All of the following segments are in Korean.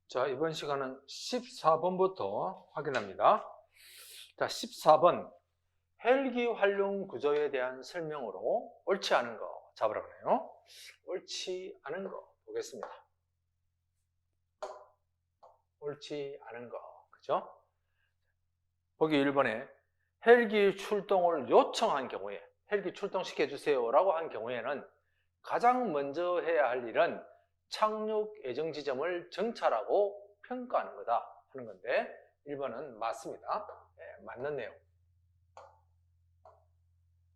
자, 이번 시간은 14번부터 확인합니다. 자, 14번. 헬기 활용 구조에 대한 설명으로 옳지 않은 거 잡으라 그래요. 옳지 않은 거 보겠습니다. 옳지 않은 거. 그죠? 보기 1번에 헬기 출동을 요청한 경우에, 헬기 출동시켜 주세요 라고 한 경우에는 가장 먼저 해야 할 일은 착륙 예정 지점을 정찰하고 평가하는 거다 하는 건데 1번은 맞습니다. 네, 맞는 내용.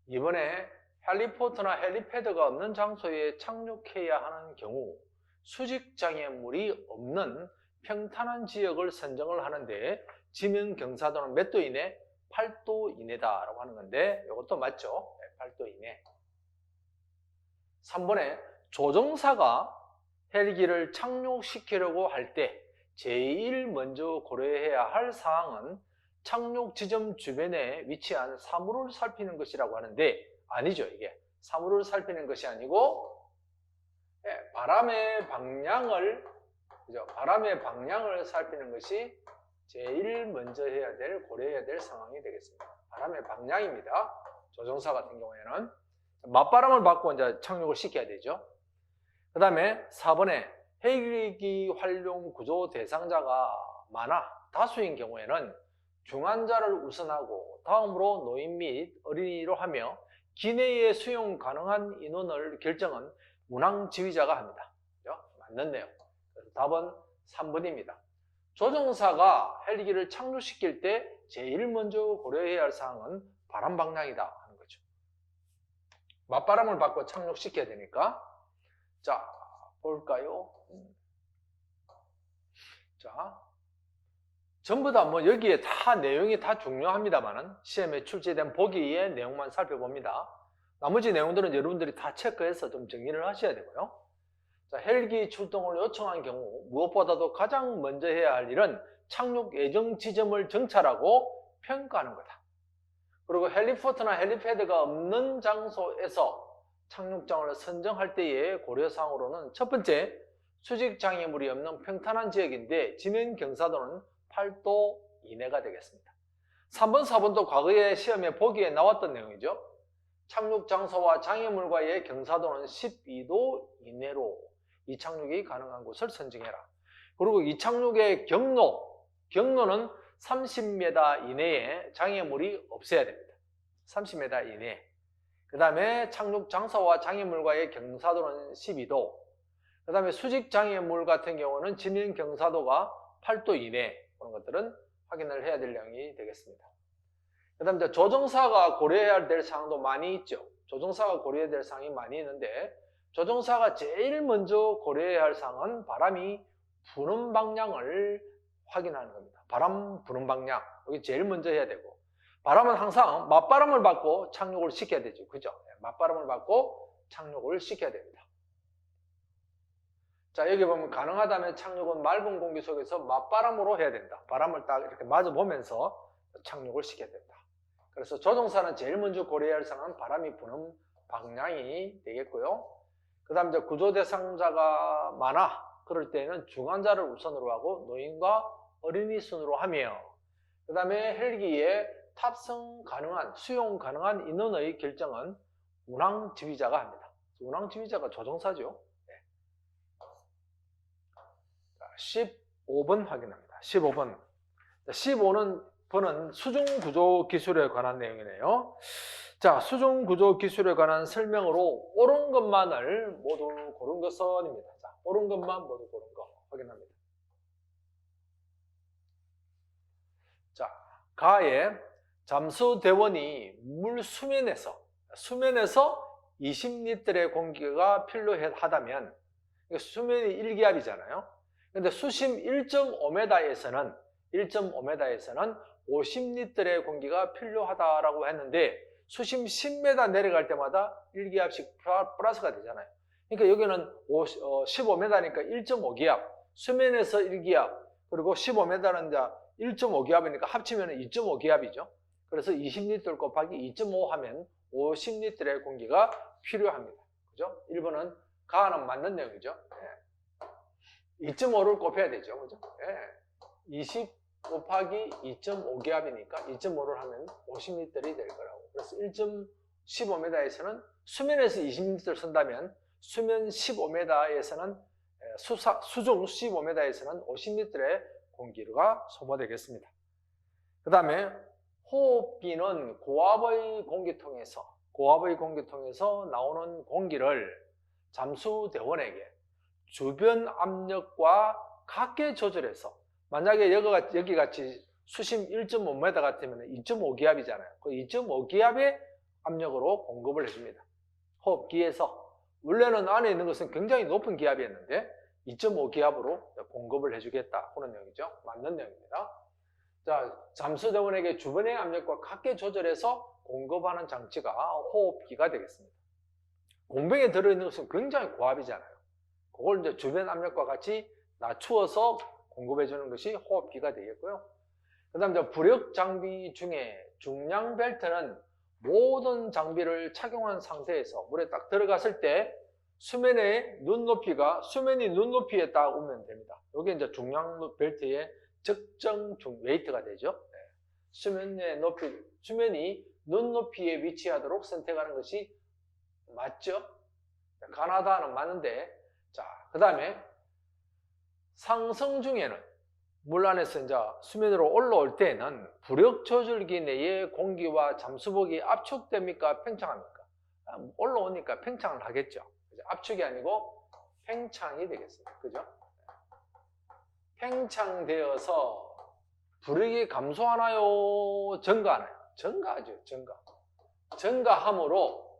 2번에 헬리포트나 헬리패드가 없는 장소에 착륙해야 하는 경우 수직 장애물이 없는 평탄한 지역을 선정을 하는데 지명 경사도는 몇 도 이내? 8도 이내다 라고 하는 건데 이것도 맞죠? 네, 8도 이내. 3번에 조종사가 헬기를 착륙시키려고 할 때 제일 먼저 고려해야 할 사항은 착륙 지점 주변에 위치한 사물을 살피는 것이라고 하는데 아니죠. 이게 사물을 살피는 것이 아니고 바람의 방향을, 그죠? 바람의 방향을 살피는 것이 제일 먼저 고려해야 될 상황이 되겠습니다. 바람의 방향입니다. 조종사 같은 경우에는 맞바람을 받고 이제 착륙을 시켜야 되죠. 그 다음에 4번에 헬기 활용 구조 대상자가 많아 다수인 경우에는 중환자를 우선하고 다음으로 노인 및 어린이로 하며 기내에 수용 가능한 인원을 결정은 운항 지휘자가 합니다. 그렇죠? 맞는 내용. 그래서 답은 3번입니다. 조종사가 헬기를 착륙시킬 때 제일 먼저 고려해야 할 사항은 바람 방향이다 하는 거죠. 맞바람을 받고 착륙시켜야 되니까. 자, 볼까요? 자, 전부 다 뭐 여기에 다 내용이 다 중요합니다만은 시험에 출제된 보기의 내용만 살펴봅니다. 나머지 내용들은 여러분들이 다 체크해서 좀 정리를 하셔야 되고요. 자, 헬기 출동을 요청한 경우 무엇보다도 가장 먼저 해야 할 일은 착륙 예정 지점을 정찰하고 평가하는 거다. 그리고 헬리포트나 헬리패드가 없는 장소에서 착륙장을 선정할 때의 고려사항으로는 첫 번째, 수직 장애물이 없는 평탄한 지역인데 지면 경사도는 8도 이내가 되겠습니다. 3번, 4번도 과거에 시험에 보기에 나왔던 내용이죠. 착륙 장소와 장애물과의 경사도는 12도 이내로 이착륙이 가능한 곳을 선정해라. 그리고 이착륙의 경로는 30m 이내에 장애물이 없어야 됩니다. 30m 이내에. 그 다음에 착륙 장소와 장애물과의 경사도는 12도. 그 다음에 수직 장애물 같은 경우는 지면 경사도가 8도 이내. 그런 것들은 확인을 해야 될 내용이 되겠습니다. 그 다음에 조종사가 고려해야 될 사항도 많이 있죠. 조종사가 고려해야 될 사항이 많이 있는데 조종사가 제일 먼저 고려해야 할 사항은 바람이 부는 방향을 확인하는 겁니다. 바람 부는 방향. 여기 제일 먼저 해야 되고 바람은 항상 맞바람을 받고 착륙을 시켜야 되죠. 그죠? 맞바람을 받고 착륙을 시켜야 됩니다. 자, 여기 보면 가능하다면 착륙은 맑은 공기 속에서 맞바람으로 해야 된다. 바람을 딱 이렇게 맞아보면서 착륙을 시켜야 된다. 그래서 조종사는 제일 먼저 고려해야 할 사항은 바람이 부는 방향이 되겠고요. 그 다음 이제 구조 대상자가 많아. 그럴 때는 중환자를 우선으로 하고 노인과 어린이 순으로 하며 그 다음에 헬기에 탑승 가능한, 수용 가능한 인원의 결정은 운항 지휘자가 합니다. 운항 지휘자가 조종사죠. 네. 자, 15번 확인합니다. 15번. 15번은 수중구조 기술에 관한 내용이네요. 자, 수중구조 기술에 관한 설명으로 옳은 것만을 모두 고른 것은입니다. 자, 옳은 것만 모두 고른 거 확인합니다. 자, 가에 잠수대원이 물 수면에서 20리터의 공기가 필요하다면 수면이 1기압이잖아요. 근데 수심 1.5m에서는 50리터의 공기가 필요하다라고 했는데 수심 10m 내려갈 때마다 1기압씩 플러스가 되잖아요. 그러니까 여기는 15m니까 1.5기압, 수면에서 1기압, 그리고 15m는 이제 1.5기압이니까 합치면 2.5기압이죠. 그래서 20리터 곱하기 2.5 하면 50리터의 공기가 필요합니다. 그죠? 1번은 가는 맞는 내용이죠. 네. 2.5를 곱해야 되죠. 그죠? 예. 20 곱하기 2.5기압이니까 2.5를 하면 50리터이 될 거라고. 그래서 1.15m에서는 수면에서 20리터를 쓴다면 수면 15m에서는 수중 15m에서는 50리터의 공기가 소모되겠습니다. 그 다음에 호흡기는 고압의 공기통에서 나오는 공기를 잠수대원에게 주변 압력과 같게 조절해서, 만약에 여기 같이 수심 1.5m 같으면 2.5기압이잖아요. 그 2.5기압의 압력으로 공급을 해줍니다. 호흡기에서. 원래는 안에 있는 것은 굉장히 높은 기압이었는데 2.5기압으로 공급을 해주겠다. 그런 내용이죠. 맞는 내용입니다. 자, 잠수대원에게 주변의 압력과 같게 조절해서 공급하는 장치가 호흡기가 되겠습니다. 공병에 들어있는 것은 굉장히 고압이잖아요. 그걸 이제 주변 압력과 같이 낮추어서 공급해주는 것이 호흡기가 되겠고요. 그 다음 이제 부력 장비 중에 중량 벨트는 모든 장비를 착용한 상태에서 물에 딱 들어갔을 때 수면이 눈높이에 딱 오면 됩니다. 이게 이제 중량 벨트의 적정 웨이트가 되죠. 수면이 눈높이에 위치하도록 선택하는 것이 맞죠? 가나다는 맞는데, 자, 그 다음에 상승 중에는 물 안에서 이제 수면으로 올라올 때는 부력 조절기 내의 공기와 잠수복이 압축됩니까? 팽창합니까? 올라오니까 팽창을 하겠죠. 압축이 아니고 팽창이 되겠습니다. 그죠? 팽창되어서 부력이 감소하나요? 증가하나요? 증가하죠. 증가함으로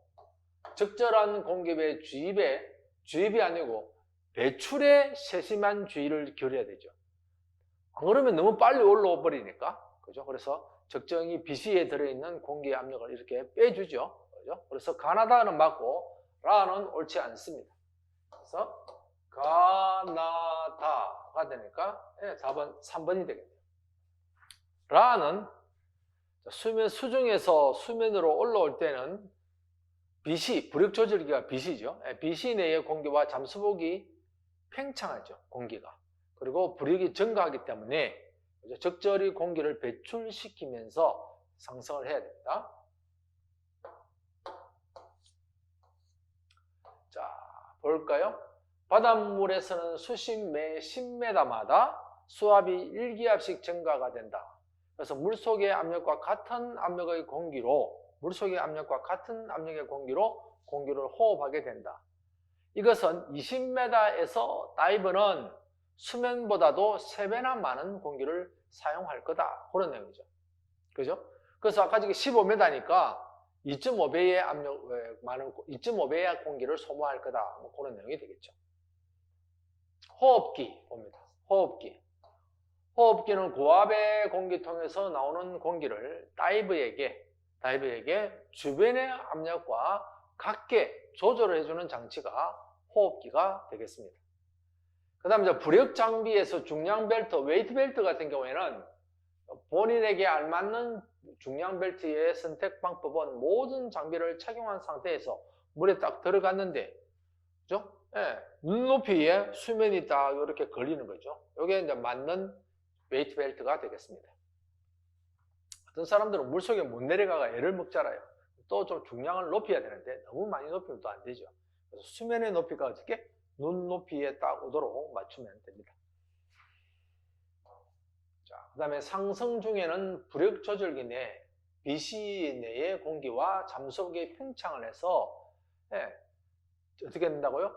적절한 공급의 주입이 아니고 배출에 세심한 주의를 기울여야 되죠. 안 그러면 너무 빨리 올라와 버리니까. 그죠? 그래서 적정히 비시에 들어있는 공기의 압력을 이렇게 빼주죠. 그죠? 그래서 가나다는 맞고 라는 옳지 않습니다. 그래서 가나다가 되니까 3번이 되겠네요. 라는 수중에서 수면으로 올라올 때는 부력 조절기가 BC죠. BC 내의 공기와 잠수복이 팽창하죠. 공기가. 그리고 부력이 증가하기 때문에 적절히 공기를 배출시키면서 상승을 해야 됩니다. 자, 볼까요? 바닷물에서는 수심 매 10m마다 수압이 1기압씩 증가가 된다. 그래서 물속의 압력과 같은 압력의 공기로 공기를 호흡하게 된다. 이것은 20m에서 다이버는 수면보다도 3배나 많은 공기를 사용할 거다. 그런 내용이죠. 그죠? 그래서 아까 지금 15m니까 2.5배의 공기를 소모할 거다. 뭐 그런 내용이 되겠죠. 호흡기 봅니다. 호흡기는 고압의 공기통에서 나오는 공기를 다이버에게 주변의 압력과 같게 조절을 해주는 장치가 호흡기가 되겠습니다. 그 다음에 이제 부력 장비에서 중량 벨트, 웨이트 벨트 같은 경우에는 본인에게 알맞는 중량 벨트의 선택 방법은 모든 장비를 착용한 상태에서 물에 딱 들어갔는데, 그죠? 예, 눈높이에 수면이 딱 이렇게 걸리는 거죠. 이게 이제 맞는 웨이트 벨트가 되겠습니다. 어떤 사람들은 물속에 못 내려가가 애를 먹잖아요. 또 좀 중량을 높여야 되는데 너무 많이 높이면 또 안 되죠. 그래서 수면의 높이가 어떻게? 눈높이에 딱 오도록 맞추면 됩니다. 자, 그 다음에 상승 중에는 부력 조절기 내 BC 내의 공기와 잠수복이 팽창을 해서 어떻게 된다고요?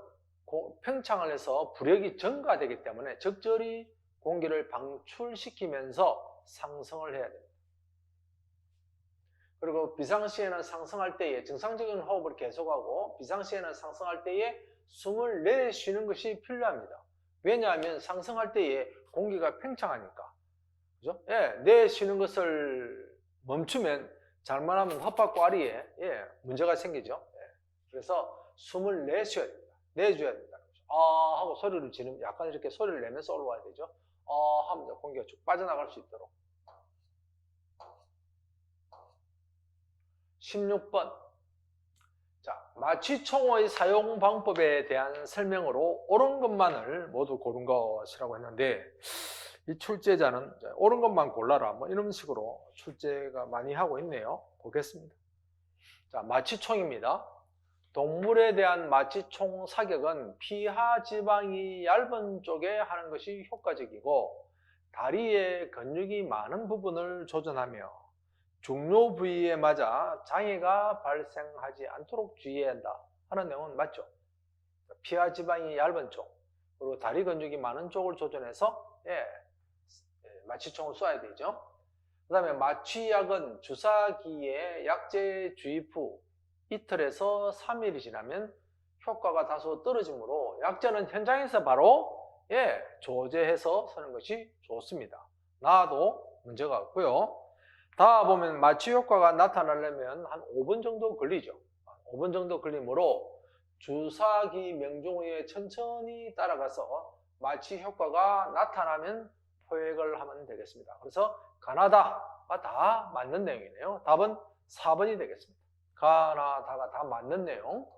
팽창을 해서 부력이 증가되기 때문에 적절히 공기를 방출시키면서 상승을 해야 됩니다. 그리고 비상시에는 상승할 때에 정상적인 호흡을 계속하고 비상시에는 상승할 때에 숨을 내쉬는 것이 필요합니다. 왜냐하면 상승할 때에 공기가 팽창하니까. 그죠? 내쉬는 것을 멈추면 잘못하면 헛박과리에 문제가 생기죠. 그래서 숨을 내줘야 됩니다. 아 하고 소리를 지르면 약간 이렇게 소리를 내면서 올라와야 되죠. 하면 공기가 쭉 빠져나갈 수 있도록. 16번. 자, 마취총의 사용 방법에 대한 설명으로 옳은 것만을 모두 고른 것이라고 했는데, 이 출제자는 옳은 것만 골라라 뭐 이런 식으로 출제가 많이 하고 있네요. 보겠습니다. 자, 마취총입니다. 동물에 대한 마취총 사격은 피하 지방이 얇은 쪽에 하는 것이 효과적이고, 다리에 근육이 많은 부분을 조절하며 중요 부위에 맞아 장애가 발생하지 않도록 주의해야 한다 하는 내용은 맞죠? 피하 지방이 얇은 쪽, 그리고 다리 근육이 많은 쪽을 조절해서 마취총을 쏴야 되죠. 그 다음에 마취약은 주사기에 약제 주입 후 이틀에서 3일이 지나면 효과가 다소 떨어지므로 약제는 현장에서 바로 조제해서 쓰는 것이 좋습니다. 나도 문제가 없고요. 다 보면 마취 효과가 나타나려면 한 5분 정도 걸리죠. 5분 정도 걸리므로 주사기 명중 후에 천천히 따라가서 마취 효과가 나타나면 포획을 하면 되겠습니다. 그래서 가나다가 다 맞는 내용이네요. 답은 4번이 되겠습니다. 가나다가 다 맞는 내용.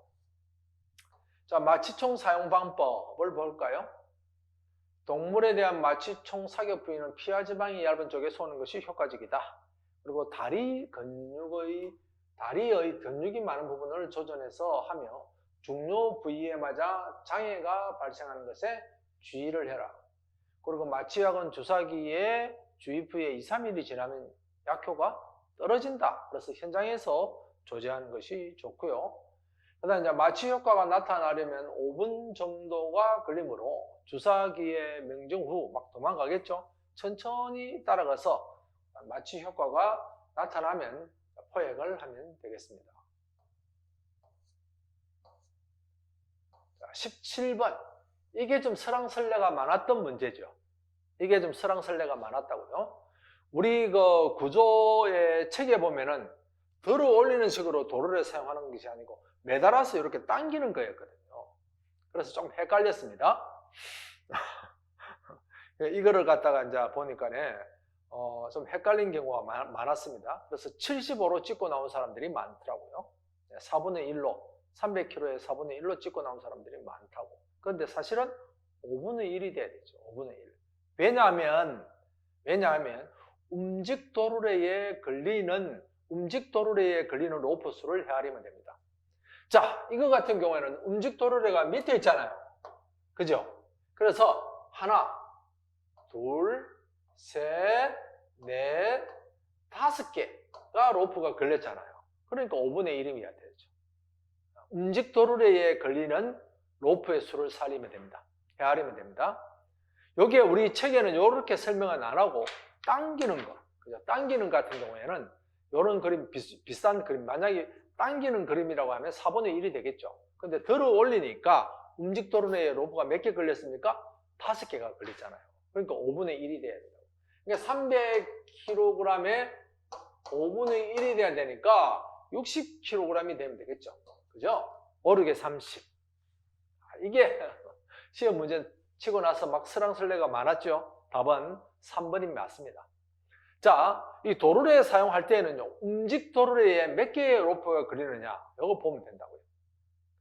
자, 마취총 사용 방법을 볼까요? 동물에 대한 마취총 사격 부위는 피하 지방이 얇은 쪽에 쏘는 것이 효과적이다. 그리고 다리의 근육이 많은 부분을 조절해서 하며 중요 부위에 맞아 장애가 발생하는 것에 주의를 해라. 그리고 마취약은 주사기에 주입 후에 2, 3일이 지나면 약효가 떨어진다. 그래서 현장에서 조제하는 것이 좋고요. 그다음 이제 마취 효과가 나타나려면 5분 정도가 걸리므로 주사기의 명중 후 막 도망가겠죠. 천천히 따라가서 마취 효과가 나타나면 포획을 하면 되겠습니다. 자, 17번. 이게 좀 설왕설래가 많았던 문제죠. 이게 좀 설왕설래가 많았다고요. 우리 그 구조의 책에 보면은 들어 올리는 식으로 도르를 사용하는 것이 아니고 매달아서 이렇게 당기는 거였거든요. 그래서 좀 헷갈렸습니다. 이거를 갖다가 이제 보니까네 좀 헷갈린 경우가 많았습니다. 그래서 75로 찍고 나온 사람들이 많더라고요. 4분의 1로 300kg에 4분의 1로 찍고 나온 사람들이 많다고. 그런데 사실은 5분의 1이 돼야 되죠. 5분의 1. 왜냐하면 움직도르래에 걸리는 로프 수를 헤아리면 됩니다. 자, 이거 같은 경우에는 움직도르래가 밑에 있잖아요. 그죠? 그래서 하나, 둘, 셋, 넷, 5개가 로프가 걸렸잖아요. 그러니까 5분의 1이어야 되죠. 움직도르래에 걸리는 로프의 수를 살리면 됩니다. 헤아리면 됩니다. 여기에 우리 책에는 이렇게 설명은 안 하고 당기는 거, 그죠? 당기는 같은 경우에는 이런 그림, 비싼 그림, 만약에 당기는 그림이라고 하면 4분의 1이 되겠죠. 근데 들어 올리니까 움직도르래에 로프가 몇 개 걸렸습니까? 5개가 걸렸잖아요. 그러니까 5분의 1이 돼야 돼요. 그러니까 300kg에 5분의 1이 돼야 되니까 60kg이 되면 되겠죠. 그죠? 5, 6에 30. 이게 시험 문제 치고 나서 막 설왕설래가 많았죠. 답은 3번이 맞습니다. 자, 이 도르래 사용할 때에는요, 움직도르래에 몇 개의 로프가 걸리느냐, 이거 보면 된다고요.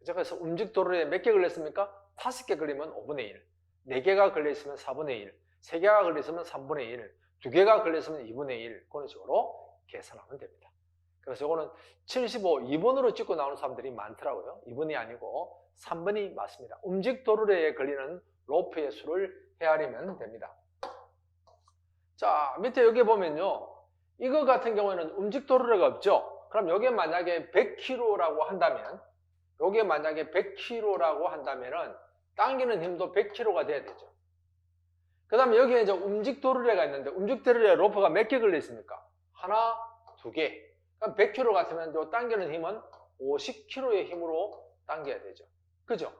그래서 움직도르래에 몇 개 걸렸습니까? 5개 걸리면 5분의 1, 4개가 걸려있으면 4분의 1, 3개가 걸려있으면 3분의 1, 2개가 걸려있으면 2분의 1, 그런 식으로 계산하면 됩니다. 그래서 이거는 75, 2번으로 찍고 나오는 사람들이 많더라고요. 2번이 아니고 3번이 맞습니다. 움직도르래에 걸리는 로프의 수를 헤아리면 됩니다. 자, 밑에 여기 보면요, 이거 같은 경우에는 움직도르래가 없죠. 그럼 여기에 만약에 100kg라고 한다면, 은 당기는 힘도 100kg가 돼야 되죠. 그 다음에 여기에 이제 움직도르래가 있는데, 움직도르래 로프가 몇 개 걸려 있습니까? 하나, 2개. 그럼 100kg 같으면 요 당기는 힘은 50kg의 힘으로 당겨야 되죠. 그죠?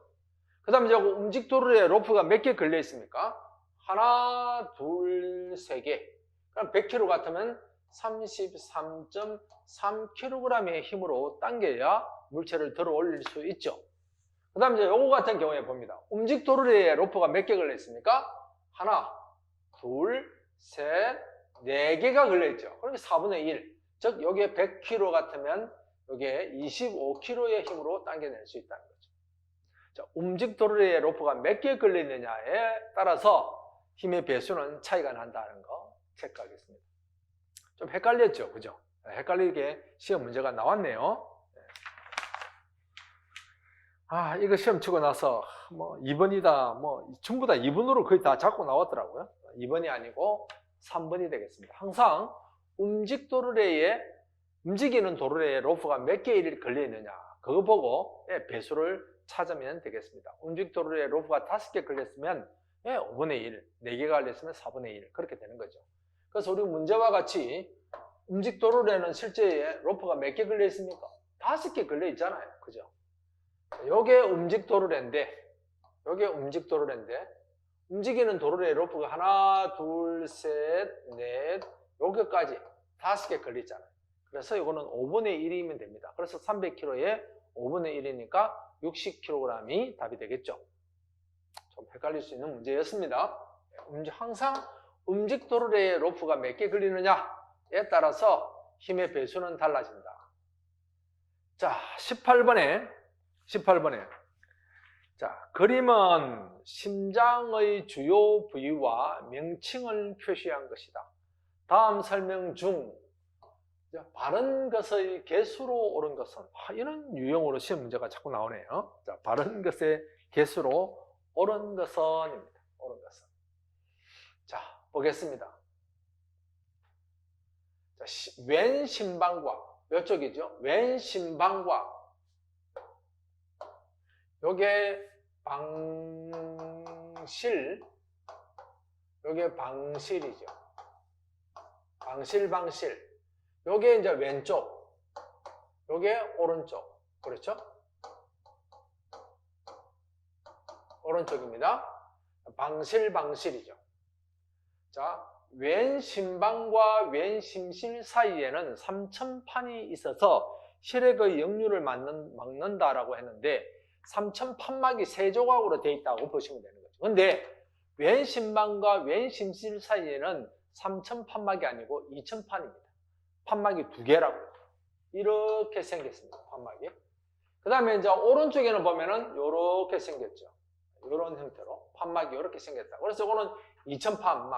그 다음에 여기 움직도르래 로프가 몇 개 걸려 있습니까? 하나, 둘, 3개. 그럼 100kg 같으면 33.3kg의 힘으로 당겨야 물체를 들어 올릴 수 있죠. 그 다음에 이제 요거 같은 경우에 봅니다. 움직도르래에 로프가 몇 개 걸려 있습니까? 하나, 둘, 셋, 4개가 걸려 있죠. 그러니까 4분의 1. 즉, 여기에 100kg 같으면 이게 25kg의 힘으로 당겨낼 수 있다는 거죠. 자, 움직 도르래에 로프가 몇 개 걸리느냐에 따라서 힘의 배수는 차이가 난다는 거 체크하겠습니다. 좀 헷갈렸죠, 그죠? 헷갈리게 시험 문제가 나왔네요. 이거 시험 치고 나서 2번이다, 전부 다 2번으로 거의 다 잡고 나왔더라고요. 2번이 아니고 3번이 되겠습니다. 항상 움직이는 도르래에 로프가 몇 개의 걸려 있느냐, 그거 보고 배수를 찾으면 되겠습니다. 움직 도르래에 로프가 5개 걸렸으면 5분의 1, 4개가 걸렸으면 4분의 1, 그렇게 되는 거죠. 그래서 우리 문제와 같이 움직 도르래는 실제 로프가 몇 개 걸려 있습니까? 5개 걸려 있잖아요, 그죠? 요게 움직 도르래인데, 움직이는 도르래에 로프가 하나, 둘, 셋, 넷, 여기까지 5개 걸려 있잖아요. 그래서 이거는 5분의 1이면 됩니다. 그래서 300kg에 5분의 1이니까 60kg이 답이 되겠죠. 좀 헷갈릴 수 있는 문제였습니다. 항상 움직 도르래에 로프가 몇 개 걸리느냐에 따라서 힘의 배수는 달라진다. 자, 18번에 자, 그림은 심장의 주요 부위와 명칭을 표시한 것이다. 다음 설명 중 바른 것의 개수로 옳은 것은, 이런 유형으로 시험 문제가 자꾸 나오네요. 자, 바른 것의 개수로 옳은 것은입니다. 옳은 것은. 자, 보겠습니다. 자, 왼 심방과, 몇 쪽이죠? 왼 심방과, 요게 방실, 요게 방실이죠. 방실. 요게 이제 왼쪽, 요게 오른쪽. 그렇죠? 오른쪽입니다. 방실이죠. 자, 왼 심방과 왼 심실 사이에는 삼천판이 있어서 혈액의 역류를 막는다라고 했는데, 삼천판막이 3조각으로 되어 있다고 보시면 되는 거죠. 근데 왼 심방과 왼 심실 사이에는 삼천판막이 아니고 이천판입니다. 판막이 2개라고 이렇게 생겼습니다. 판막이. 그 다음에 이제 오른쪽에는 보면은 이렇게 생겼죠. 이런 형태로 판막이 이렇게 생겼다. 그래서 이거는 이천판,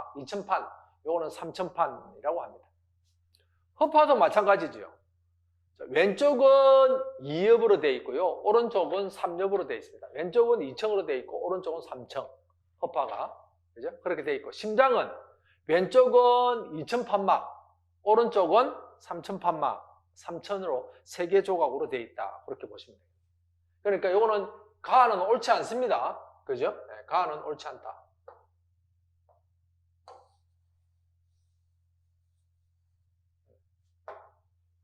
이거는 삼천판이라고 합니다. 허파도 마찬가지죠. 왼쪽은 2엽으로 되어 있고요. 오른쪽은 3엽으로 되어 있습니다. 왼쪽은 2층으로 되어 있고 오른쪽은 3층. 허파가. 그죠? 그렇게 되어 있고, 심장은 왼쪽은 2천 판막, 오른쪽은 3천 판막, 3천으로 3개 조각으로 되어 있다. 그렇게 보시면 됩니다. 그러니까 이거는 가는 옳지 않습니다. 그죠? 네, 가는 옳지 않다.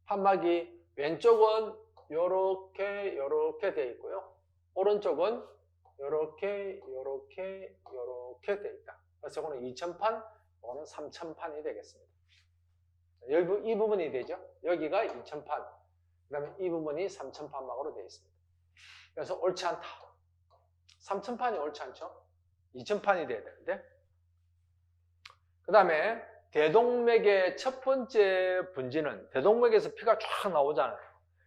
판막이 왼쪽은 요렇게 되어 있고요. 오른쪽은 요렇게 되어 있다. 그래서 이거는 2천판, 이거는 3천판이 되겠습니다. 여기 이 부분이 되죠. 여기가 2천판, 그 다음에 이 부분이 3천판막으로 되어 있습니다. 그래서 옳지 않다. 3천판이 옳지 않죠? 2천판이 돼야 되는데. 그 다음에 대동맥의 첫 번째 분지는, 대동맥에서 피가 쫙 나오잖아요.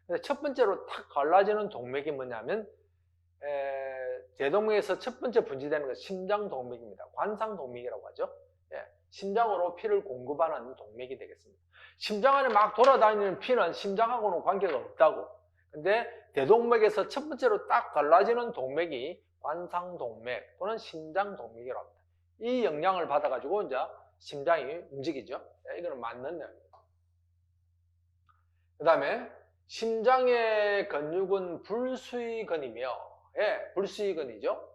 근데 첫 번째로 탁 갈라지는 동맥이 뭐냐면, 대동맥에서 첫 번째 분지되는 것은 심장동맥입니다. 관상동맥이라고 하죠. 심장으로 피를 공급하는 동맥이 되겠습니다. 심장 안에 막 돌아다니는 피는 심장하고는 관계가 없다고. 근데 대동맥에서 첫 번째로 딱 갈라지는 동맥이 관상동맥 또는 심장동맥이라고 합니다. 이 영향을 받아가지고 이제 심장이 움직이죠. 이거는 맞는 내용입니다. 그 다음에 심장의 근육은 불수의근이며, 불수의근이죠.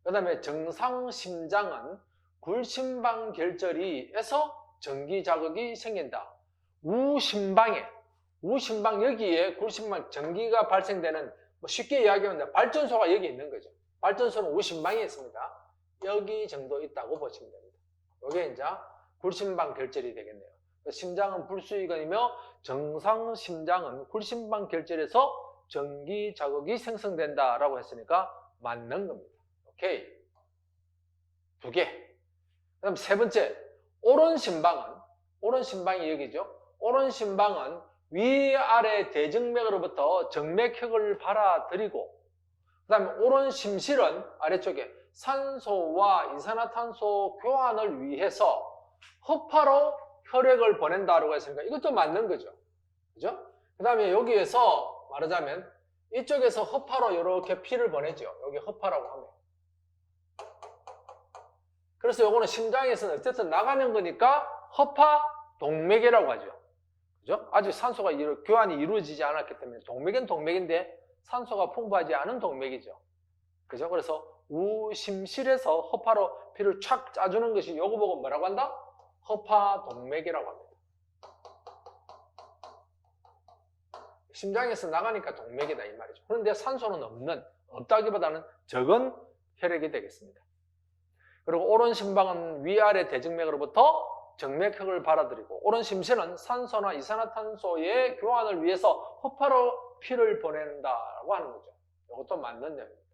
그 다음에 정상 심장은 굴심방결절이에서 전기 자극이 생긴다. 우심방 여기에 굴심방 전기가 발생되는, 쉽게 이야기하면 발전소가 여기 있는 거죠. 발전소는 우심방에 있습니다. 여기 정도 있다고 보시면 됩니다. 이게 이제 굴심방 결절이 되겠네요. 심장은 불수의근이며 정상 심장은 굴심방 결절에서 전기 자극이 생성된다라고 했으니까 맞는 겁니다. 오케이. 2개. 그 다음 세 번째, 오른 심방이 여기죠. 오른 심방은 위아래 대정맥으로부터 정맥혈을 받아들이고 그 다음에 오른 심실은 아래쪽에 산소와 이산화탄소 교환을 위해서 허파로 혈액을 보낸다라고 했으니까 이것도 맞는 거죠. 그죠? 그 다음에 여기에서 말하자면 이쪽에서 허파로 이렇게 피를 보내죠. 여기 허파라고 하면. 그래서 요거는 심장에서는 어쨌든 나가는 거니까 허파 동맥이라고 하죠. 그죠? 아직 산소가 교환이 이루어지지 않았기 때문에 동맥은 동맥인데 산소가 풍부하지 않은 동맥이죠. 그죠? 그래서 우심실에서 허파로 피를 촥 짜주는 것이 요거 보고 뭐라고 한다? 허파 동맥이라고 합니다. 심장에서 나가니까 동맥이다 이 말이죠. 그런데 산소는 없다기보다는 적은 혈액이 되겠습니다. 그리고 오른 심방은 위아래 대정맥으로부터 정맥혈을 받아들이고 오른 심실은 산소나 이산화탄소의 교환을 위해서 허파로 피를 보낸다고 하는 거죠. 이것도 맞는 내용입니다.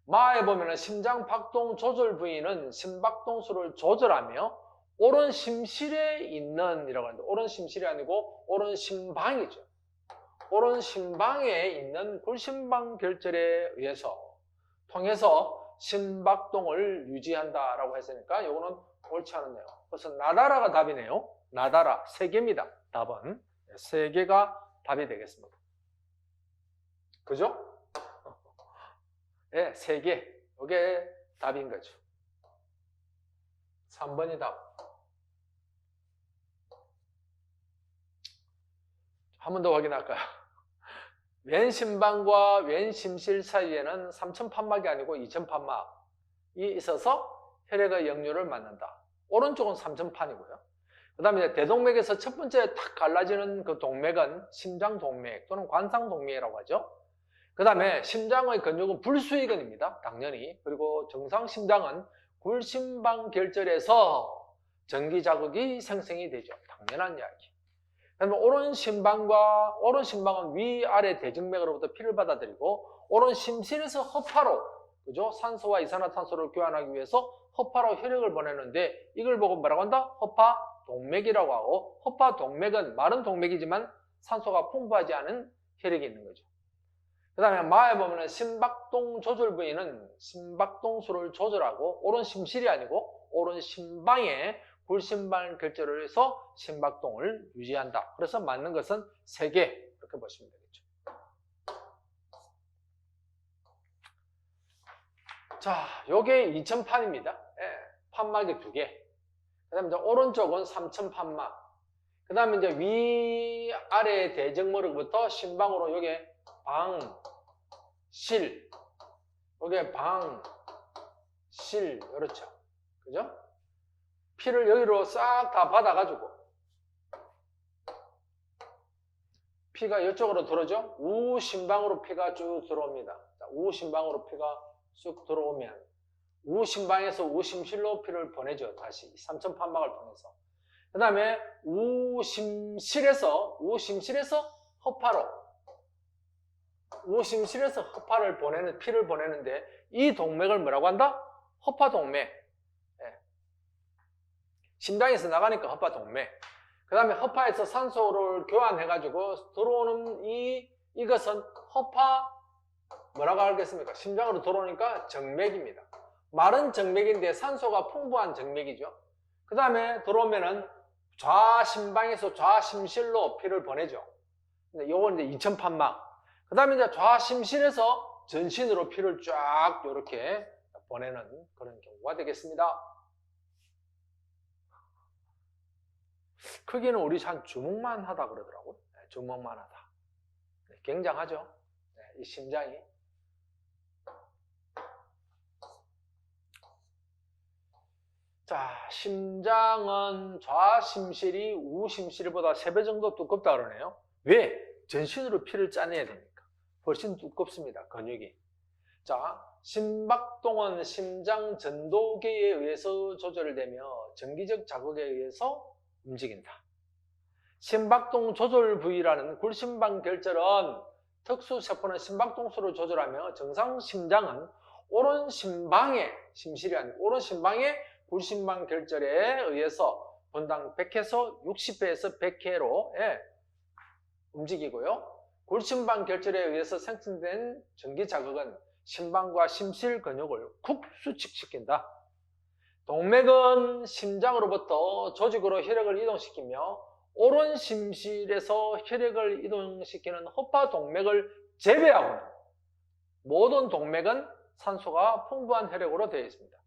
마에 보면 심장 박동 조절 부위는 심박동수를 조절하며 오른 심실에 있는 이라고 하는데 오른 심실이 아니고 오른 심방이죠. 오른 심방에 있는 굴심방 결절에 의해서 통해서 심박동을 유지한다라고 했으니까 이거는 옳지 않은 내용. 그래서 나다라가 답이네요. 나다라 3개입니다. 답은 3개가 답이 되겠습니다. 그죠? 네, 3개. 이게 답인 거죠. 3번이 답. 한 번 더 확인할까요? 왼심방과 왼심실 사이에는 3천 판막이 아니고 2천 판막이 있어서 혈액의 역류를 막는다. 오른쪽은 3천 판이고요. 그 다음에 대동맥에서 첫 번째 탁 갈라지는 그 동맥은 심장동맥 또는 관상동맥이라고 하죠. 그 다음에 심장의 근육은 불수의근입니다. 당연히. 그리고 정상 심장은 굴심방 결절에서 전기 자극이 생성이 되죠. 당연한 이야기. 그다음에 오른 심방은 위아래 대정맥으로부터 피를 받아들이고 오른 심실에서 허파로 그죠? 산소와 이산화탄소를 교환하기 위해서 허파로 혈액을 보내는데 이걸 보고 뭐라고 한다? 허파 동맥이라고 하고 허파 동맥은 마른 동맥이지만 산소가 풍부하지 않은 혈액이 있는 거죠. 그 다음에 마에 보면 심박동 조절 부위는 심박동수를 조절하고 오른 심실이 아니고 오른 심방에 굴심방 결절을 해서 심박동을 유지한다. 그래서 맞는 것은 3개 이렇게 보시면 되겠죠. 자, 요게 2000판입니다. 예, 판막이 2개. 그 다음에 이제 오른쪽은 3000 판막. 그 다음에 이제 위아래 대정맥으로부터 심방으로 요게 방, 실. 요게 방, 실. 그렇죠. 그죠? 피를 여기로 싹 다 받아가지고 피가 이쪽으로 들어오죠? 우심방으로 피가 쭉 들어옵니다. 우심방으로 피가 쑥 들어오면 우심방에서 우심실로 피를 보내죠. 다시 3천 판막을 통해서. 그 다음에 우심실에서 허파를 보내는 피를 보내는데 이 동맥을 뭐라고 한다? 허파동맥. 심장에서 나가니까 허파동맥. 그 다음에 허파에서 산소를 교환해가지고 들어오는 이것은 허파 뭐라고 하겠습니까? 심장으로 들어오니까 정맥입니다. 마른 정맥인데 산소가 풍부한 정맥이죠. 그 다음에 들어오면은 좌심방에서 좌심실로 피를 보내죠. 근데 요건 이제 2000판막. 그 다음에 이제 좌심실에서 전신으로 피를 쫙 이렇게 보내는 그런 경우가 되겠습니다. 크기는 우리 한 주먹만 하다 그러더라고요. 주먹만 하다. 굉장하죠. 이 심장이. 자, 심장은 좌심실이 우심실보다 3배 정도 두껍다 그러네요. 왜? 전신으로 피를 짜내야 되니까. 훨씬 두껍습니다. 근육이. 자, 심박동은 심장 전도계에 의해서 조절되며 전기적 자극에 의해서 움직인다. 심박동 조절 부위라는 굴심방 결절은 특수세포는 심박동수를 조절하며 정상 심장은 오른 심방의 심실이 아니고 오른 심방의 굴심방 결절에 의해서 분당 100회에서 60회에서 100회로 움직이고요. 골심방 결절에 의해서 생성된 전기 자극은 심방과 심실 근육을 쿡 수축시킨다. 동맥은 심장으로부터 조직으로 혈액을 이동시키며 오른 심실에서 혈액을 이동시키는 허파 동맥을 제외하고는 모든 동맥은 산소가 풍부한 혈액으로 되어 있습니다.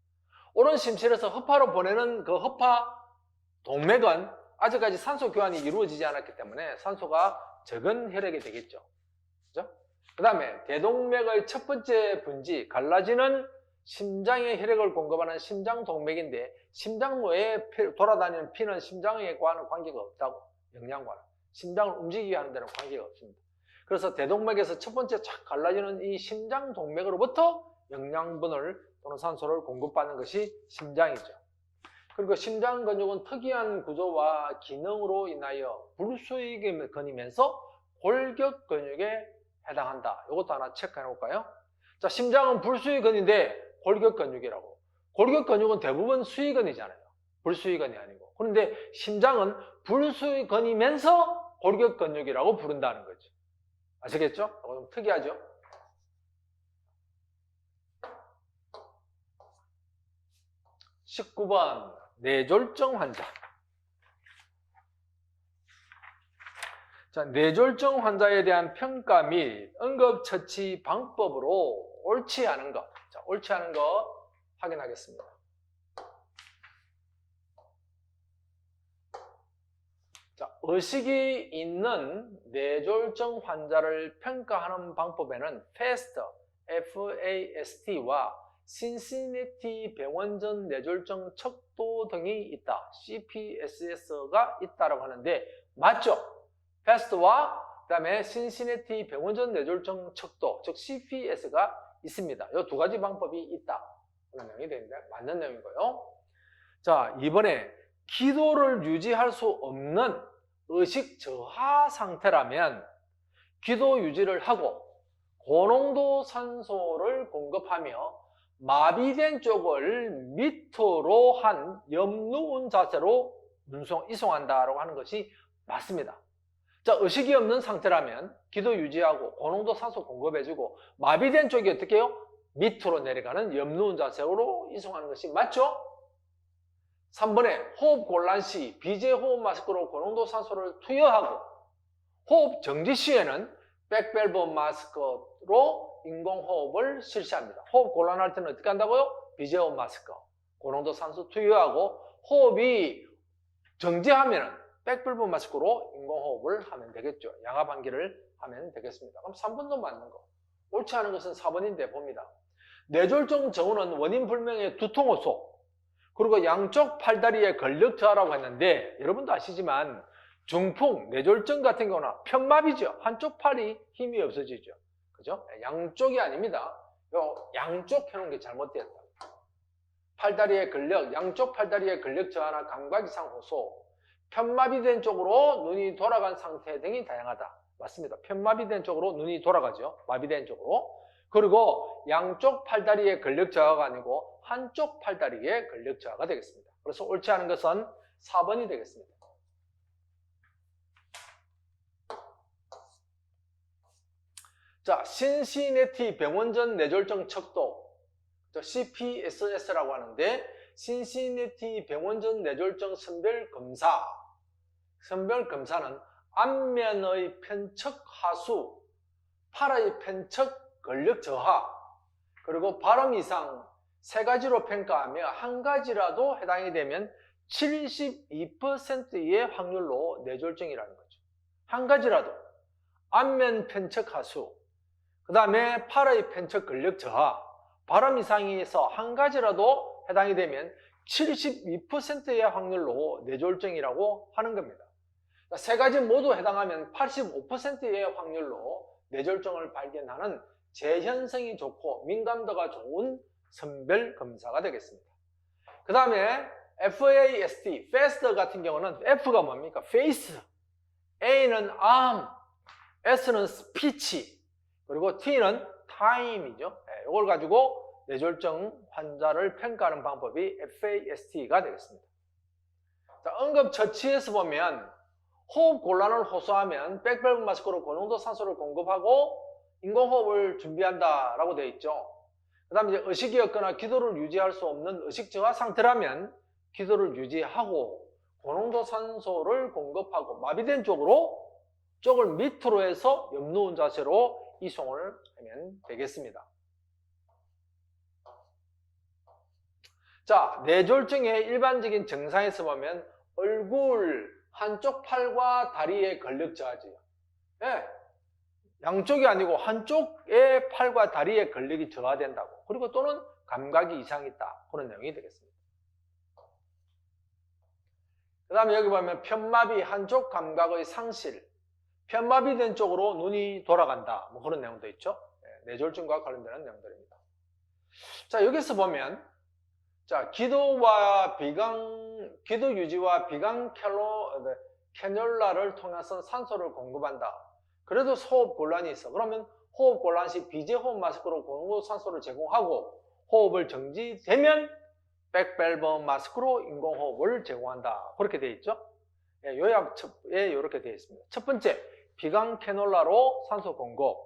오른 심실에서 허파로 보내는 그 허파 동맥은 아직까지 산소 교환이 이루어지지 않았기 때문에 산소가 적은 혈액이 되겠죠. 그죠? 그 다음에 대동맥의 첫 번째 분지, 갈라지는 심장에 혈액을 공급하는 심장동맥인데 심장로에 돌아다니는 피는 심장과는 관계가 없다고. 영양과는. 심장을 움직이게 하는 데는 관계가 없습니다. 그래서 대동맥에서 첫 번째 착 갈라지는 이 심장동맥으로부터 영양분을 또는 산소를 공급받는 것이 심장이죠. 그리고 심장 근육은 특이한 구조와 기능으로 인하여 불수익근이면서 골격 근육에 해당한다. 이것도 하나 체크해 놓을까요? 자, 심장은 불수익근인데 골격 근육이라고. 골격 근육은 대부분 수익근이잖아요. 불수익근이 아니고. 그런데 심장은 불수익근이면서 골격 근육이라고 부른다는 거죠. 아시겠죠? 이거 좀 특이하죠? (19번) 뇌졸중 환자. 자, 뇌졸중 환자에 대한 평가 및 응급처치 방법으로 옳지 않은 것. 자, 옳지 않은 것 확인하겠습니다. 자, 의식이 있는 뇌졸중 환자를 평가하는 방법에는 FAST와 신시내티 병원전 뇌졸중 척도 등이 있다. CPSS가 있다라고 하는데 맞죠? FAST와 그다음에 신시내티 병원전 뇌졸중 척도, 즉 CPS가 있습니다. 이 두 가지 방법이 있다. 그런 내용이 되는데 맞는 내용이고요. 자, 이번에 기도를 유지할 수 없는 의식 저하 상태라면 기도 유지를 하고 고농도 산소를 공급하며 마비된 쪽을 밑으로 한 옆누운 자세로 이송한다라고 하는 것이 맞습니다. 자, 의식이 없는 상태라면 기도 유지하고 고농도 산소 공급해주고 마비된 쪽이 어떻게 해요? 밑으로 내려가는 옆누운 자세로 이송하는 것이 맞죠? 3번에 호흡 곤란 시 비제호흡 마스크로 고농도 산소를 투여하고 호흡 정지 시에는 백밸브 마스크로 인공호흡을 실시합니다. 호흡 곤란할 때는 어떻게 한다고요? 비제호흡 마스크, 고농도 산소 투여하고 호흡이 정지하면 백밸브 마스크로 인공호흡을 하면 되겠죠. 양압환기를 하면 되겠습니다. 그럼 3번도 맞는 거. 옳지 않은 것은 4번인데 봅니다. 뇌졸중 증후는 원인 불명의 두통 호소, 그리고 양쪽 팔다리에 근력 저하라고 했는데 여러분도 아시지만 중풍, 뇌졸중 같은 경우는 편마비죠. 한쪽 팔이 힘이 없어지죠. 그죠? 양쪽이 아닙니다. 양쪽 해놓은 게 잘못됐다. 팔다리의 근력, 양쪽 팔다리의 근력 저하나 감각 이상 호소, 편마비된 쪽으로 눈이 돌아간 상태 등이 다양하다. 맞습니다. 편마비된 쪽으로 눈이 돌아가죠. 마비된 쪽으로. 그리고 양쪽 팔다리의 근력 저하가 아니고 한쪽 팔다리의 근력 저하가 되겠습니다. 그래서 옳지 않은 것은 4번이 되겠습니다. 자, 신시내티 병원전 뇌졸중 척도, CPSS라고 하는데 신시내티 병원전 뇌졸중 선별검사. 선별검사는 안면의 편측 하수, 팔의 편측 근력 저하, 그리고 발음 이상 세 가지로 평가하며 한 가지라도 해당이 되면 72%의 확률로 뇌졸중이라는 거죠. 한 가지라도. 안면 편측 하수, 그 다음에 팔의 편측 근력 저하, 발음 이상에서 한 가지라도 해당이 되면 72%의 확률로 뇌졸중이라고 하는 겁니다. 세 가지 모두 해당하면 85%의 확률로 뇌졸중을 발견하는 재현성이 좋고 민감도가 좋은 선별검사가 되겠습니다. 그 다음에 FAST, FAST 같은 경우는 F가 뭡니까? Face, A는 Arm, S는 Speech, 그리고 T는 Time이죠. 이걸 가지고 뇌졸중 환자를 평가하는 방법이 FAST가 되겠습니다. 자, 응급처치에서 보면 호흡 곤란을 호소하면 백밸브 마스크로 고농도 산소를 공급하고 인공호흡을 준비한다라고 되어 있죠. 그 다음에 이제 의식이었거나 기도를 유지할 수 없는 의식 저하 상태라면 기도를 유지하고 고농도 산소를 공급하고 마비된 쪽을 밑으로 해서 옆누운 자세로 이송을 하면 되겠습니다. 자, 뇌졸중의 일반적인 증상에서 보면 얼굴, 한쪽 팔과 다리의 근력 저하지요. 네. 양쪽이 아니고 한쪽의 팔과 다리의 근력이 저하된다고. 그리고 또는 감각이 이상이 있다. 그런 내용이 되겠습니다. 그 다음에 여기 보면 편마비, 한쪽 감각의 상실. 편마비된 쪽으로 눈이 돌아간다. 뭐 그런 내용도 있죠. 뇌졸중과 관련되는 내용들입니다. 자, 여기서 보면 자, 기도 유지와 비강 캐뉼라를 통해서 산소를 공급한다. 그래도 호흡 곤란이 있어. 그러면 호흡 곤란 시 비제호흡 마스크로 고농도 산소를 제공하고 호흡을 정지되면 백밸브 마스크로 인공호흡을 제공한다. 그렇게 되어 있죠. 요약에 이렇게 되어 있습니다. 첫 번째, 비강 캐놀라로 산소 공급.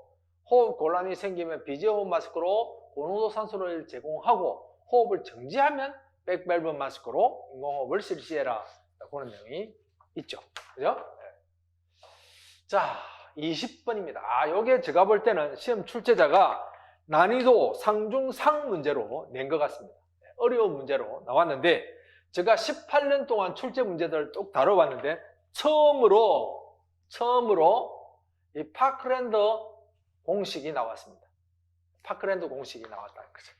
호흡 곤란이 생기면 비제호흡 마스크로 고농도 산소를 제공하고 호흡을 정지하면 백밸브 마스크로 인공호흡을 실시해라. 그런 내용이 있죠. 그죠? 자, 20번입니다. 요게 제가 볼 때는 시험 출제자가 난이도 상중상 문제로 낸 것 같습니다. 어려운 문제로 나왔는데, 제가 18년 동안 출제 문제들을 쭉 다뤄봤는데, 처음으로 이 파크랜드 공식이 나왔습니다. 파크랜드 공식이 나왔다는 거죠.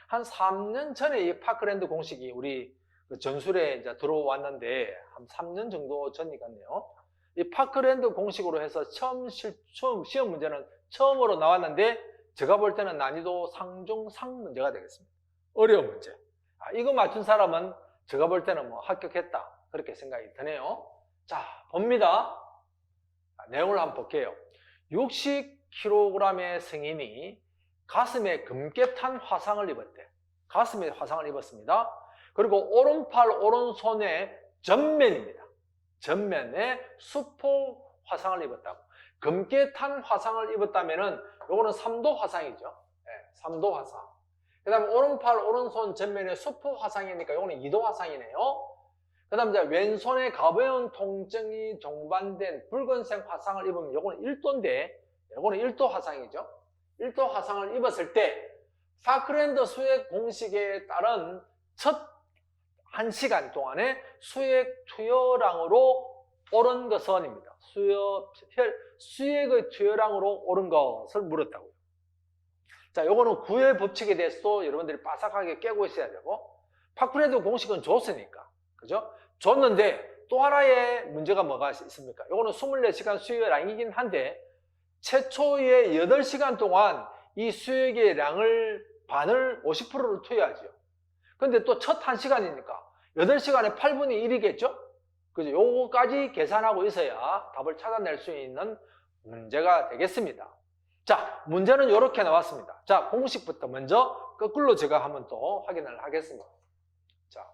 한 3년 전에 이 파크랜드 공식이 우리 전술에 이제 들어왔는데, 한 3년 정도 전이 같네요. 이 파크랜드 공식으로 해서 처음 시험 문제는 처음으로 나왔는데, 제가 볼 때는 난이도 상중상 문제가 되겠습니다. 어려운 문제. 이거 맞춘 사람은 제가 볼 때는 뭐 합격했다. 그렇게 생각이 드네요. 자, 봅니다. 내용을 한번 볼게요. 60kg의 승인이 가슴에 금괴 탄 화상을 입었대. 가슴에 화상을 입었습니다. 그리고 오른팔, 오른손에 전면입니다. 전면에 수포 화상을 입었다고. 금괴 탄 화상을 입었다면은 요거는 3도 화상이죠. 네, 3도 화상. 그 다음에 오른팔, 오른손 전면에 수포 화상이니까 요거는 2도 화상이네요. 그 다음에 이제 왼손에 가벼운 통증이 동반된 붉은색 화상을 입으면 요거는 1도인데, 요거는 1도 화상이죠. 1도 화상을 입었을 때 파크랜드 수액 공식에 따른 첫 1시간 동안에 수액 투여량으로 오른 것은입니다. 수액의 투여량으로 오른 것을 물었다고요. 자, 요거는 구의 법칙에 대해서도 여러분들이 바삭하게 깨고 있어야 되고, 파크랜드 공식은 줬으니까, 그죠? 줬는데 또 하나의 문제가 뭐가 있습니까? 요거는 24시간 수액량이긴 한데, 최초의 8시간 동안 이 수액의 반을 50%를 투여하죠. 근데 또 첫 1시간이니까 8시간에 8분의 1이겠죠? 그죠? 요거까지 계산하고 있어야 답을 찾아낼 수 있는 문제가 되겠습니다. 자, 문제는 이렇게 나왔습니다. 자, 공식부터 먼저 거꾸로 제가 한번 또 확인을 하겠습니다. 자,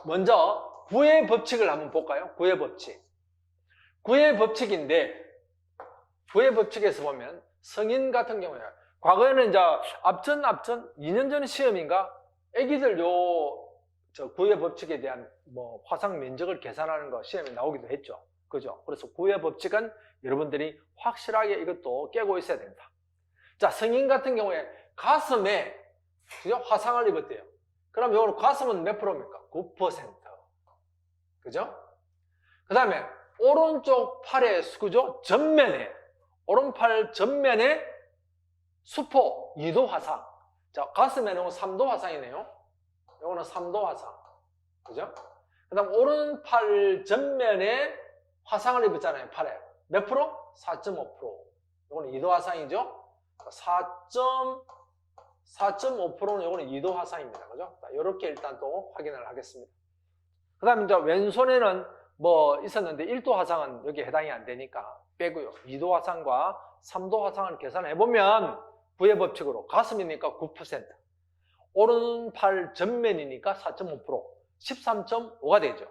먼저 구의 법칙을 한번 볼까요? 구의 법칙. 구의 법칙인데, 구의 법칙에서 보면 성인 같은 경우에 과거에는 이제 앞전 2년 전 시험인가 애기들 구의 법칙에 대한 뭐 화상 면적을 계산하는 거 시험에 나오기도 했죠. 그죠? 그래서 구의 법칙은 여러분들이 확실하게 이것도 깨고 있어야 된다. 자, 성인 같은 경우에 가슴에 그죠? 화상을 입었대요. 그럼 이거는 가슴은 몇 프로입니까? 9%. 그죠? 그 다음에 오른쪽 팔에 그죠? 오른팔 전면에 수포 2도 화상. 자, 가슴에는 3도 화상이네요. 이거는 3도 화상. 그죠? 그 다음 오른팔 전면에 화상을 입었잖아요. 팔에. 몇 프로? 4.5%. 이거는 2도 화상이죠? 4.5%는 이거는 2도 화상입니다. 그죠? 자, 이렇게 일단 또 확인을 하겠습니다. 그 다음에 이제 왼손에는 뭐 있었는데 1도 화상은 여기에 해당이 안 되니까 빼고요. 2도 화상과 3도 화상을 계산해보면 구의 법칙으로 가슴이니까 9%, 오른팔 전면이니까 4.5%, 13.5가 되죠.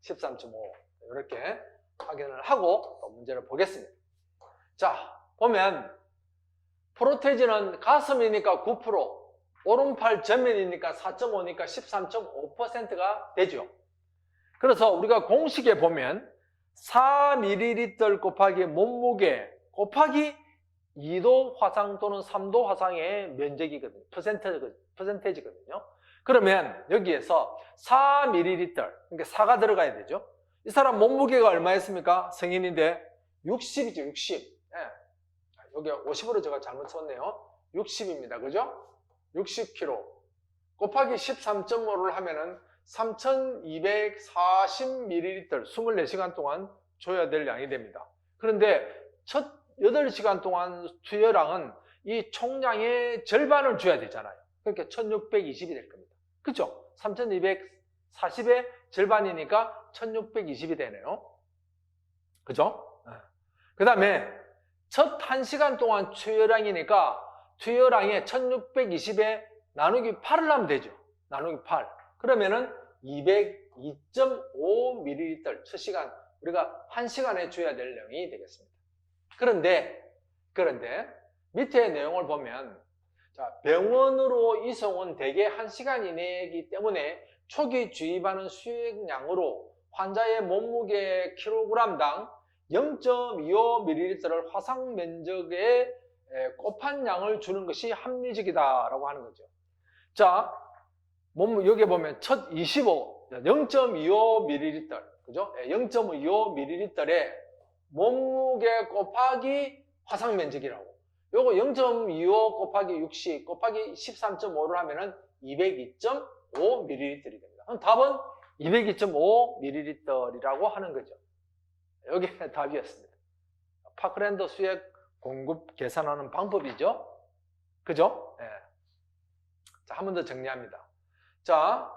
13.5. 이렇게 확인을 하고 또 문제를 보겠습니다. 자, 보면 프로테이지는 가슴이니까 9%, 오른팔 전면이니까 4.5니까 13.5%가 되죠. 그래서 우리가 공식에 보면 4ml 곱하기 몸무게 곱하기 2도 화상 또는 3도 화상의 면적이거든요. 퍼센테이지거든요. 그러면 여기에서 4ml, 그러니까 4가 들어가야 되죠. 이 사람 몸무게가 얼마였습니까? 성인인데 60이죠, 60. 예. 여기 50으로 제가 잘못 썼네요. 60입니다. 그죠? 60kg. 곱하기 13.5를 하면은 3240ml 24시간 동안 줘야 될 양이 됩니다. 그런데 첫 8시간 동안 투여량은 이 총량의 절반을 줘야 되잖아요. 그러니까 1620이 될 겁니다. 그죠? 3240의 절반이니까 1620이 되네요. 그죠? 그 다음에 첫 1시간 동안 투여량이니까 투여량의 1620에 나누기 8을 하면 되죠. 나누기 8. 그러면은 202.5ml 첫 시간, 우리가 1시간에 줘야 될 양이 되겠습니다. 그런데 밑에 내용을 보면, 자, 병원으로 이송은 대개 1시간 이내이기 때문에 초기 주입하는 수액량으로 환자의 몸무게 kg당 0.25ml를 화상 면적에 곱한 양을 주는 것이 합리적이다라고 하는 거죠. 자, 여기 보면 첫 0.25ml, 그죠? 0.25ml에 몸무게 곱하기 화상 면적이라고. 요거 0.25 곱하기 60 곱하기 13.5를 하면은 202.5ml이 됩니다. 그럼 답은 202.5ml이라고 하는 거죠. 여기 답이었습니다. 파크랜드 수액 공급 계산하는 방법이죠. 그죠? 네. 자, 한 번 더 정리합니다. 자,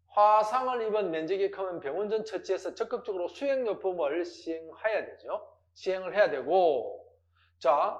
화상을 입은 면적이 크면 병원 전 처치에서 적극적으로 수액요법을 시행해야 되죠. 시행을 해야 되고, 자,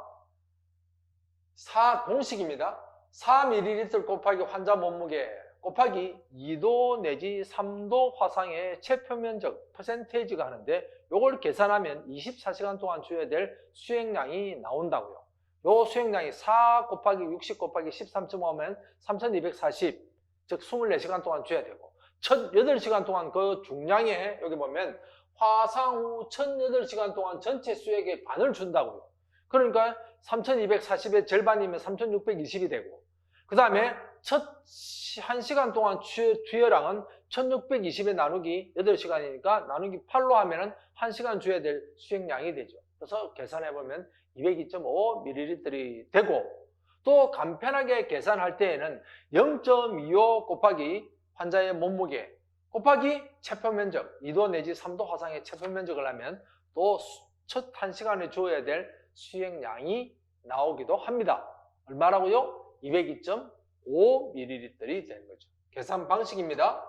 공식입니다. 4ml 곱하기 환자 몸무게 곱하기 2도 내지 3도 화상의 체표면적 퍼센테이지가 하는데, 요걸 계산하면 24시간 동안 줘야 될 수액량이 나온다고요. 요 수액량이 4 곱하기 60 곱하기 13.5면 3240, 즉 24시간 동안 줘야 되고, 첫 8시간 동안 그 중량에 여기 보면 화상 후 첫 8시간 동안 전체 수액의 반을 준다고요. 그러니까 3240의 절반이면 3620이 되고, 그 다음에 첫 1시간 동안 투여량은 1620에 나누기 8시간이니까 나누기 8로 하면은 1시간 줘야 될 수액량이 되죠. 그래서 계산해보면 202.5ml이 되고, 또 간편하게 계산할 때에는 0.25 곱하기 환자의 몸무게 곱하기 체표면적, 2도 내지 3도 화상의 체표면적을 하면 또 첫 1시간에 줘야 될 수액량이 나오기도 합니다. 얼마라고요? 202.5ml이 되는 거죠. 계산 방식입니다.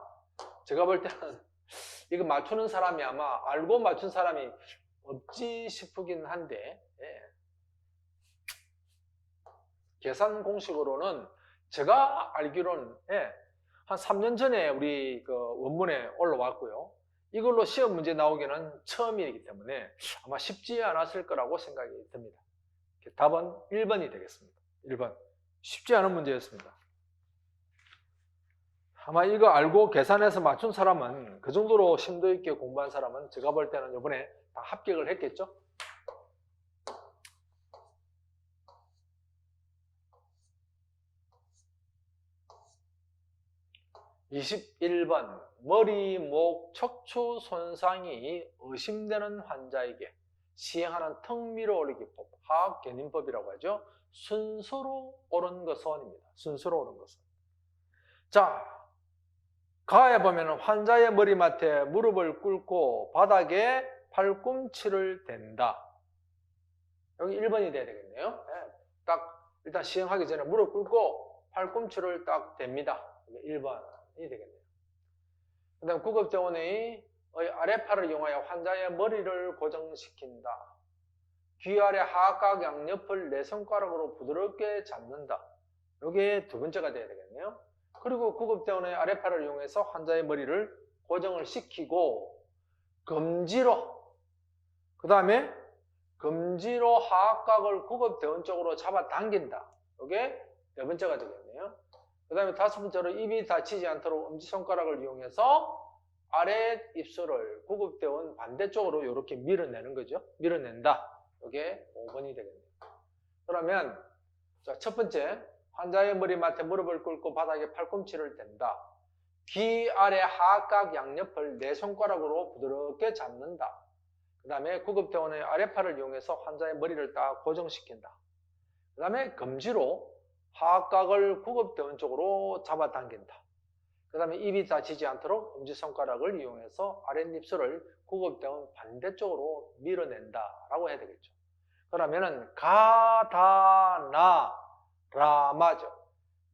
제가 볼 때는 이거 맞추는 사람이 아마 알고 맞춘 사람이 없지 싶긴 한데, 예. 계산 공식으로는 제가 알기로는 한 3년 전에 우리 그 원문에 올라왔고요. 이걸로 시험 문제 나오기는 처음이기 때문에 아마 쉽지 않았을 거라고 생각이 듭니다. 답은 1번이 되겠습니다. 1번. 쉽지 않은 문제였습니다. 아마 이거 알고 계산해서 맞춘 사람은, 그 정도로 심도 있게 공부한 사람은 제가 볼 때는 이번에 다 합격을 했겠죠? 21번. 머리, 목, 척추 손상이 의심되는 환자에게 시행하는 턱 밀어 올리기법, 화학 견인법이라고 하죠. 순서로 옳은 것은입니다. 순서로 옳은 것은. 자, 가에 보면 환자의 머리맡에 무릎을 꿇고 바닥에 팔꿈치를 댄다. 여기 1번이 돼야 되겠네요. 네, 딱 일단 시행하기 전에 무릎 꿇고 팔꿈치를 딱 댑니다. 1번이 되겠네요. 그 다음 구급대원의 아래팔을 이용하여 환자의 머리를 고정시킨다. 귀 아래 하악각 양옆을 네 손가락으로 부드럽게 잡는다. 이게 두 번째가 돼야 되겠네요. 그리고 구급대원의 아래팔을 이용해서 환자의 머리를 고정을 시키고, 금지로, 그 다음에 금지로 하악각을 구급대원 쪽으로 잡아당긴다. 이게 네 번째가 되겠네요. 그 다음에 다섯 번째로 입이 다치지 않도록 엄지손가락을 이용해서 아래 입술을 구급대원 반대쪽으로 이렇게 밀어내는 거죠. 밀어낸다. 이게 5번이 되겠네요. 그러면 자, 첫 번째, 환자의 머리맡에 무릎을 꿇고 바닥에 팔꿈치를 댄다. 귀 아래 하악각 양옆을 네 손가락으로 부드럽게 잡는다. 그 다음에 구급대원의 아래팔을 이용해서 환자의 머리를 딱 고정시킨다. 그 다음에 금지로 하악각을 구급대원 쪽으로 잡아당긴다. 그 다음에 입이 다치지 않도록 엄지손가락을 이용해서 아랫입술을 구급대원 반대쪽으로 밀어낸다 라고 해야 되겠죠. 그러면은 가다나라마죠.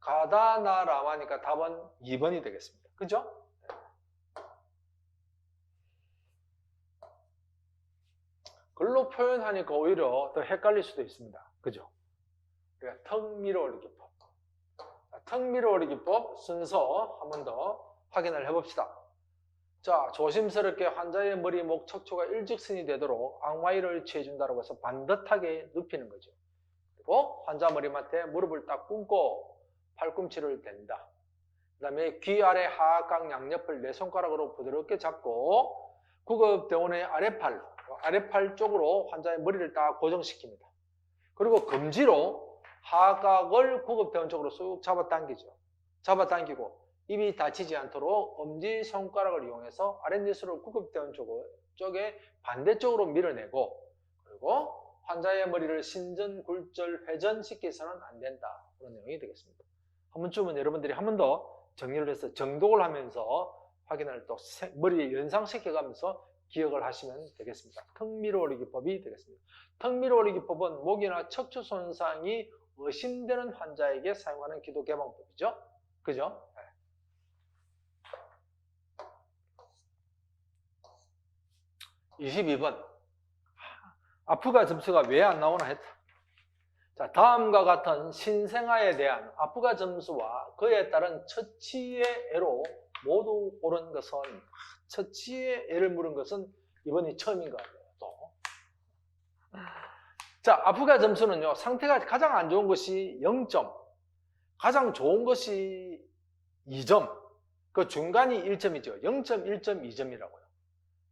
가다나라마니까 답은 2번이 되겠습니다. 그죠? 글로 표현하니까 오히려 더 헷갈릴 수도 있습니다. 그죠? 그러니까 턱 밀어 올리기법. 턱 밀어 올리기법 순서 한 번 더 확인을 해봅시다. 자, 조심스럽게 환자의 머리, 목, 척추가 일직선이 되도록 앙와이를 취해준다고 해서 반듯하게 눕히는 거죠. 그리고 환자 머리맡에 무릎을 딱 꿇고 팔꿈치를 댄다. 그 다음에 귀 아래 하악각 양옆을 네 손가락으로 부드럽게 잡고 구급대원의 아래팔 쪽으로 환자의 머리를 딱 고정시킵니다. 그리고 금지로 하악각을 구급대원 쪽으로 쑥 잡아당기죠. 잡아당기고 입이 다치지 않도록 엄지손가락을 이용해서 아랫입술을 구급대원 쪽에 반대쪽으로 밀어내고, 그리고 환자의 머리를 신전, 굴절, 회전시켜서는 안 된다. 그런 내용이 되겠습니다. 한 번쯤은 여러분들이 한 번 더 정리를 해서 정독을 하면서 확인을 또 머리에 연상시켜가면서 기억을 하시면 되겠습니다. 턱 밀어 올리기법이 되겠습니다. 턱 밀어 올리기법은 목이나 척추 손상이 의심되는 환자에게 사용하는 기도 개방법이죠. 그죠? 22번. 아프가 점수가 왜 안 나오나 했다. 자, 다음과 같은 신생아에 대한 아프가 점수와 그에 따른 처치의 애로 모두 옳은 것은, 처치의 애를 물은 것은 이번이 처음인 것 같아요. 또. 자, 아프가 점수는요, 상태가 가장 안 좋은 것이 0점, 가장 좋은 것이 2점, 그 중간이 1점이죠. 0점, 1점, 2점이라고요.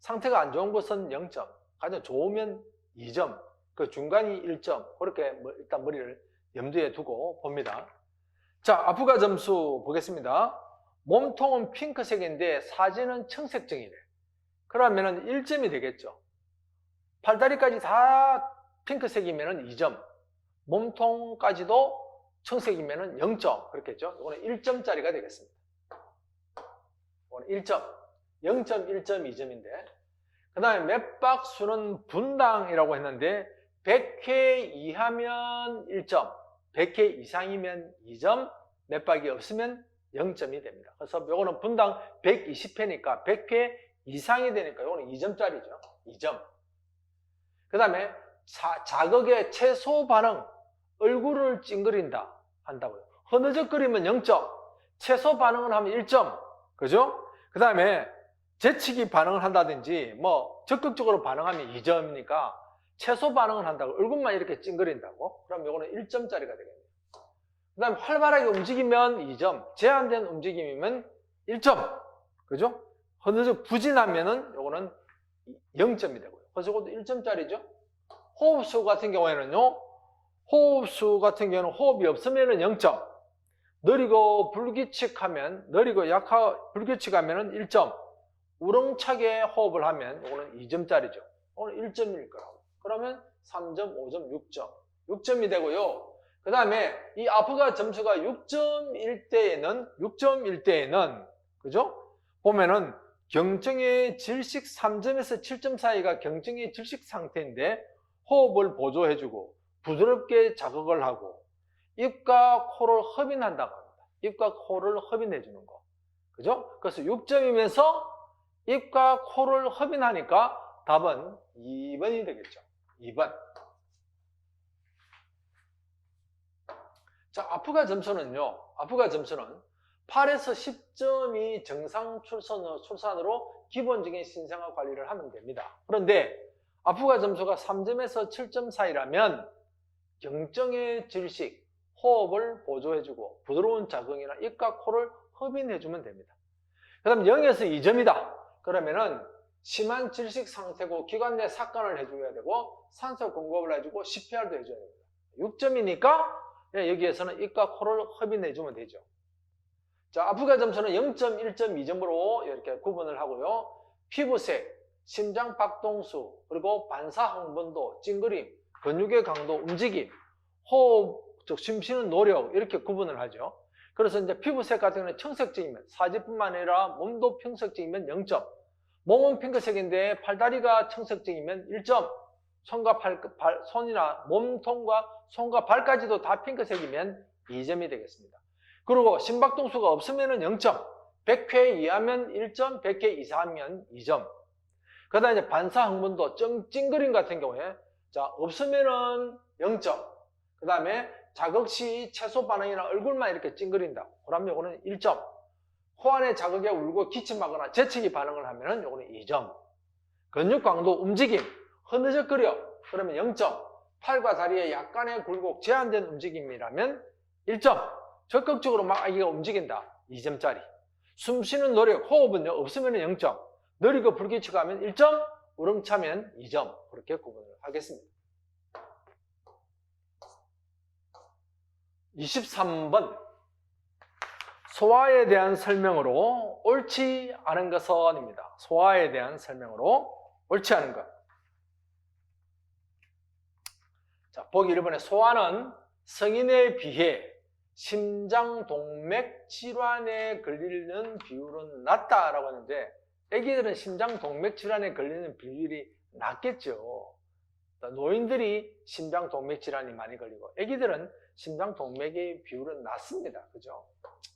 상태가 안 좋은 것은 0점, 가장 좋으면 2점, 그 중간이 1점, 그렇게 일단 머리를 염두에 두고 봅니다. 자, 아프가 점수 보겠습니다. 몸통은 핑크색인데 사진은 청색증이래. 그러면은 1점이 되겠죠. 팔다리까지 다 핑크색이면은 2점, 몸통까지도 청색이면은 0점, 그렇겠죠. 이거는 1점짜리가 되겠습니다. 이거는 1점. 0점, 1점, 2점인데, 그 다음에 맥박 수는 분당이라고 했는데 100회 이하면 1점, 100회 이상이면 2점, 맥박이 없으면 0점이 됩니다. 그래서 이거는 분당 120회니까 100회 이상이 되니까 이거는 2점짜리죠. 2점. 그 다음에 자극의 최소 반응, 얼굴을 찡그린다 한다고요. 흐느적거리면 0점, 최소 반응을 하면 1점, 그죠? 그 다음에 재치기 반응을 한다든지 뭐 적극적으로 반응하면 2점이니까 최소 반응을 한다고, 얼굴만 이렇게 찡그린다고, 그럼 이거는 1점짜리가 되겠네요. 그 다음에 활발하게 움직이면 2점, 제한된 움직임이면 1점, 그죠? 흐느적 부진하면은 이거는 0점이 되고요. 그래서 이것도 1점짜리죠. 호흡수 같은 경우에는요, 호흡수 같은 경우는 호흡이 없으면은 0점, 느리고 불규칙하면, 불규칙하면은 1점, 우렁차게 호흡을 하면 이거는 2점짜리죠. 오늘 1점일 거라고. 그러면 3점, 5점, 6점. 6점이 되고요. 그 다음에 이 아프가 점수가 6점일 때에는, 그죠? 보면은 경증의 질식 3점에서 7점 사이가 경증의 질식 상태인데 호흡을 보조해주고 부드럽게 자극을 하고 입과 코를 허민한다고 합니다. 입과 코를 허민해주는 거. 그죠? 그래서 6점이면서 입과 코를 허민하니까 답은 2번이 되겠죠. 2번. 자, 아프가 점수는 8에서 10점이 정상 출산으로 기본적인 신생아 관리를 하면 됩니다. 그런데 아프가 점수가 3점에서 7점 사이라면 경증의 질식, 호흡을 보조해주고 부드러운 자극이나 입과 코를 흡인해주면 됩니다. 그 다음 0에서 2점이다. 그러면은 심한 질식 상태고 기관 내 삭관을 해줘야 되고 산소 공급을 해주고 CPR도 해줘야 됩니다. 6점이니까 여기에서는 입과 코를 흡인해주면 되죠. 자, 아프가 점수는 0점, 1점, 2점으로 이렇게 구분을 하고요. 피부색, 심장 박동수, 그리고 반사 항번도, 찡그림, 근육의 강도, 움직임, 호흡, 즉 숨 쉬는 노력 이렇게 구분을 하죠. 그래서 이제 피부색 같은 경우는 청색적이면 사지뿐만 아니라 몸도 평색적이면 0점, 몸은 핑크색인데 팔다리가 청색적이면 1점, 손이나 몸통과 손과 발까지도 다 핑크색이면 2점이 되겠습니다. 그리고 심박동수가 없으면 0점, 100회 이하면 1점, 100회 이상이면 2점. 그 다음에 반사 항문도 찡그림 같은 경우에 자 없으면은 0점. 그 다음에 자극 시 채소 반응이나 얼굴만 이렇게 찡그린다. 그러면 요거는 1점. 코 안의 자극에 울고 기침하거나 재채기 반응을 하면은 요거는 2점. 근육 강도, 움직임, 흐느적거려. 그러면 0점. 팔과 다리에 약간의 굴곡, 제한된 움직임이라면 1점. 적극적으로 막 아기가 움직인다. 2점짜리. 숨 쉬는 노력, 호흡은요, 없으면 0점. 느리고 불규칙하고 하면 1점, 우렁차면 2점. 그렇게 구분을 하겠습니다. 23번. 소아에 대한 설명으로 옳지 않은 것은입니다. 소아에 대한 설명으로 옳지 않은 것. 자, 보기 1번에 소아는 성인에 비해 심장동맥 질환에 걸리는 비율은 낮다라고 하는데 아기들은 심장동맥 질환에 걸리는 비율이 낮겠죠. 노인들이 심장동맥 질환이 많이 걸리고 아기들은 심장동맥의 비율은 낮습니다. 그죠?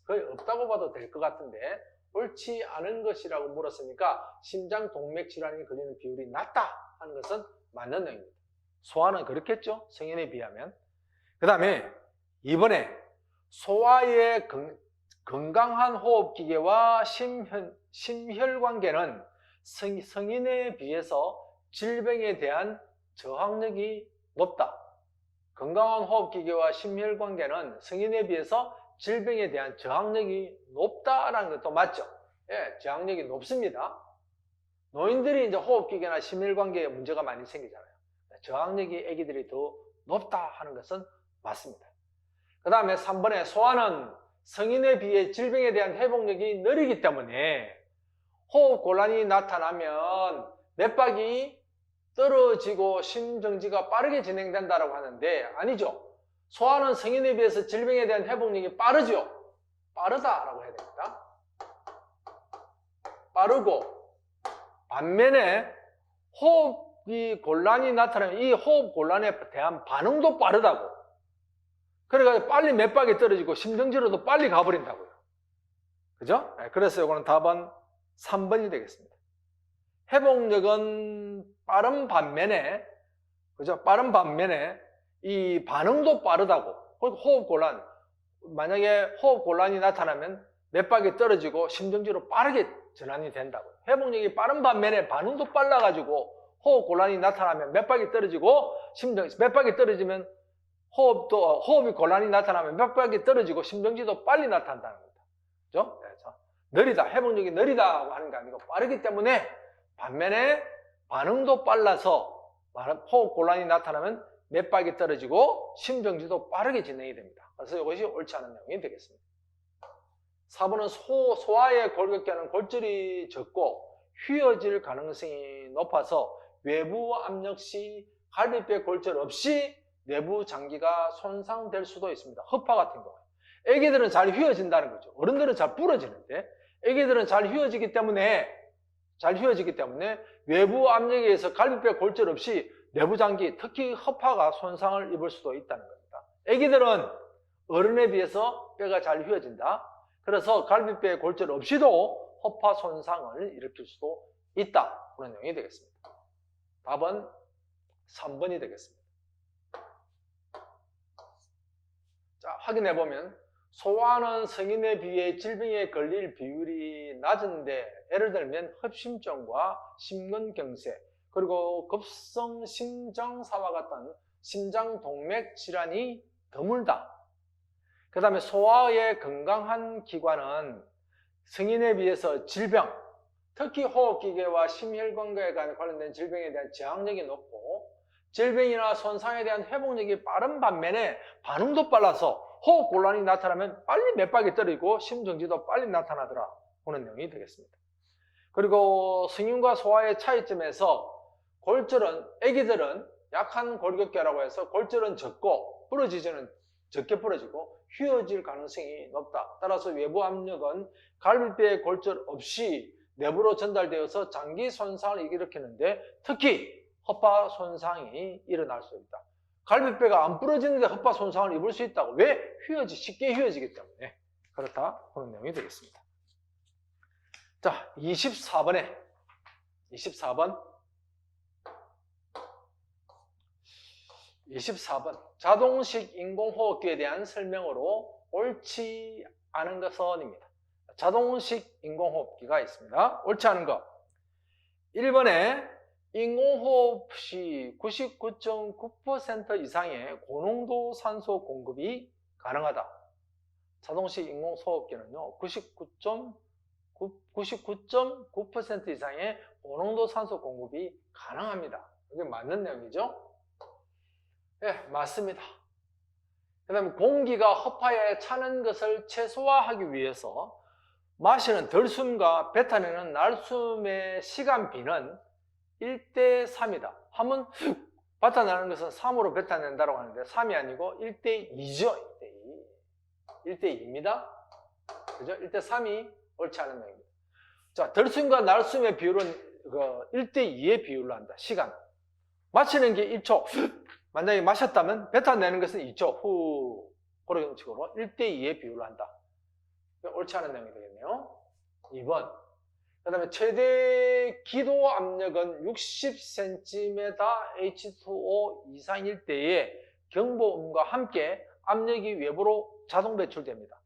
거의 없다고 봐도 될 것 같은데 옳지 않은 것이라고 물었으니까 심장동맥 질환이 걸리는 비율이 낮다 하는 것은 맞는 내용입니다. 소아는 그렇겠죠? 성인에 비하면. 그 다음에 2번에 소아의 건강한 호흡기계와 심혈관계는 성인에 비해서 질병에 대한 저항력이 높다. 건강한 호흡기계와 심혈관계는 성인에 비해서 질병에 대한 저항력이 높다라는 것도 맞죠? 예, 저항력이 높습니다. 노인들이 이제 호흡기계나 심혈관계에 문제가 많이 생기잖아요. 저항력이 아기들이 더 높다 하는 것은 맞습니다. 그 다음에 3번에 소아는 성인에 비해 질병에 대한 회복력이 느리기 때문에 호흡곤란이 나타나면 맥박이 떨어지고 심정지가 빠르게 진행된다고 하는데 아니죠. 소아는 성인에 비해서 질병에 대한 회복력이 빠르죠. 빠르다라고 해야 됩니다. 빠르고 반면에 호흡이 곤란이 나타나면 이 호흡 곤란에 대한 반응도 빠르다고. 그래가지고 빨리 맥박이 떨어지고 심정지로도 빨리 가버린다고요. 그죠? 그래서 이거는 답은 3번이 되겠습니다. 회복력은 빠른 반면에, 그죠? 빠른 반면에 이 반응도 빠르다고. 그리고 호흡곤란, 만약에 호흡곤란이 나타나면 맥박이 떨어지고 심정지로 빠르게 전환이 된다고요. 회복력이 빠른 반면에 반응도 빨라가지고 호흡곤란이 나타나면 맥박이 떨어지고 맥박이 떨어지면 호흡이 곤란이 나타나면 맥박이 떨어지고 심정지도 빨리 나타난다는 겁니다. 그죠? 그래서 느리다, 회복력이 느리다고 하는 게 아니고 빠르기 때문에 반면에 반응도 빨라서 호흡 곤란이 나타나면 맥박이 떨어지고 심정지도 빠르게 진행이 됩니다. 그래서 이것이 옳지 않은 내용이 되겠습니다. 4번은 소아의 골격계는 골절이 적고 휘어질 가능성이 높아서 외부 압력 시 갈비뼈 골절 없이 내부 장기가 손상될 수도 있습니다. 허파 같은 경우. 애기들은 잘 휘어진다는 거죠. 어른들은 잘 부러지는데 애기들은 잘 휘어지기 때문에 외부 압력에 의해서 갈비뼈 골절 없이 내부 장기, 특히 허파가 손상을 입을 수도 있다는 겁니다. 애기들은 어른에 비해서 뼈가 잘 휘어진다. 그래서 갈비뼈 골절 없이도 허파 손상을 일으킬 수도 있다. 그런 내용이 되겠습니다. 답은 3번이 되겠습니다. 자, 확인해 보면 소아는 성인에 비해 질병에 걸릴 비율이 낮은데 예를 들면 협심증과 심근경색 그리고 급성 심장사와 같은 심장동맥 질환이 드물다. 그 다음에 소아의 건강한 기관은 성인에 비해서 질병, 특히 호흡기계와 심혈관계에 관련된 질병에 대한 저항력이 높고 질병이나 손상에 대한 회복력이 빠른 반면에 반응도 빨라서 호흡곤란이 나타나면 빨리 맥박이 떨어지고 심정지도 빨리 나타나더라 보는 내용이 되겠습니다. 그리고 성인과 소아의 차이점에서 골절은 아기들은 약한 골격계라고 해서 골절은 적고 부러지지는 적게 부러지고 휘어질 가능성이 높다. 따라서 외부 압력은 갈비뼈의 골절 없이 내부로 전달되어서 장기 손상을 일으키는데 특히 허파 손상이 일어날 수 있다. 갈비뼈가 안 부러지는데 허파 손상을 입을 수 있다고. 왜? 쉽게 휘어지기 때문에 그렇다 그런 내용이 되겠습니다. 자, 24번 자동식 인공호흡기에 대한 설명으로 옳지 않은 것은입니다. 자동식 인공호흡기가 있습니다. 옳지 않은 것 1번에 인공호흡 시 99.9% 이상의 고농도 산소 공급이 가능하다. 자동식 인공호흡기는요 99.9% 이상의 고농도 산소 공급이 가능합니다. 이게 맞는 내용이죠? 네, 맞습니다. 그 다음에 공기가 허파에 차는 것을 최소화하기 위해서 마시는 덜숨과 뱉어내는 날숨의 시간비는 1대3이다. 하면 뱉어내는 것은 3으로 뱉어낸다고 하는데 3이 아니고 1대2죠. 1대2입니다. 그죠? 1대3이 옳지 않은 내용입니다. 자, 덜숨과 날숨의 비율은 1대2의 비율로 한다. 시간. 마시는 게 1초. 만약에 마셨다면 뱉어내는 것은 2초. 후. 그런 형식으로 1대2의 비율로 한다. 옳지 않은 내용이 되겠네요. 2번. 그 다음에 최대 기도 압력은 60cm H2O 이상일 때에 경보음과 함께 압력이 외부로 자동 배출됩니다.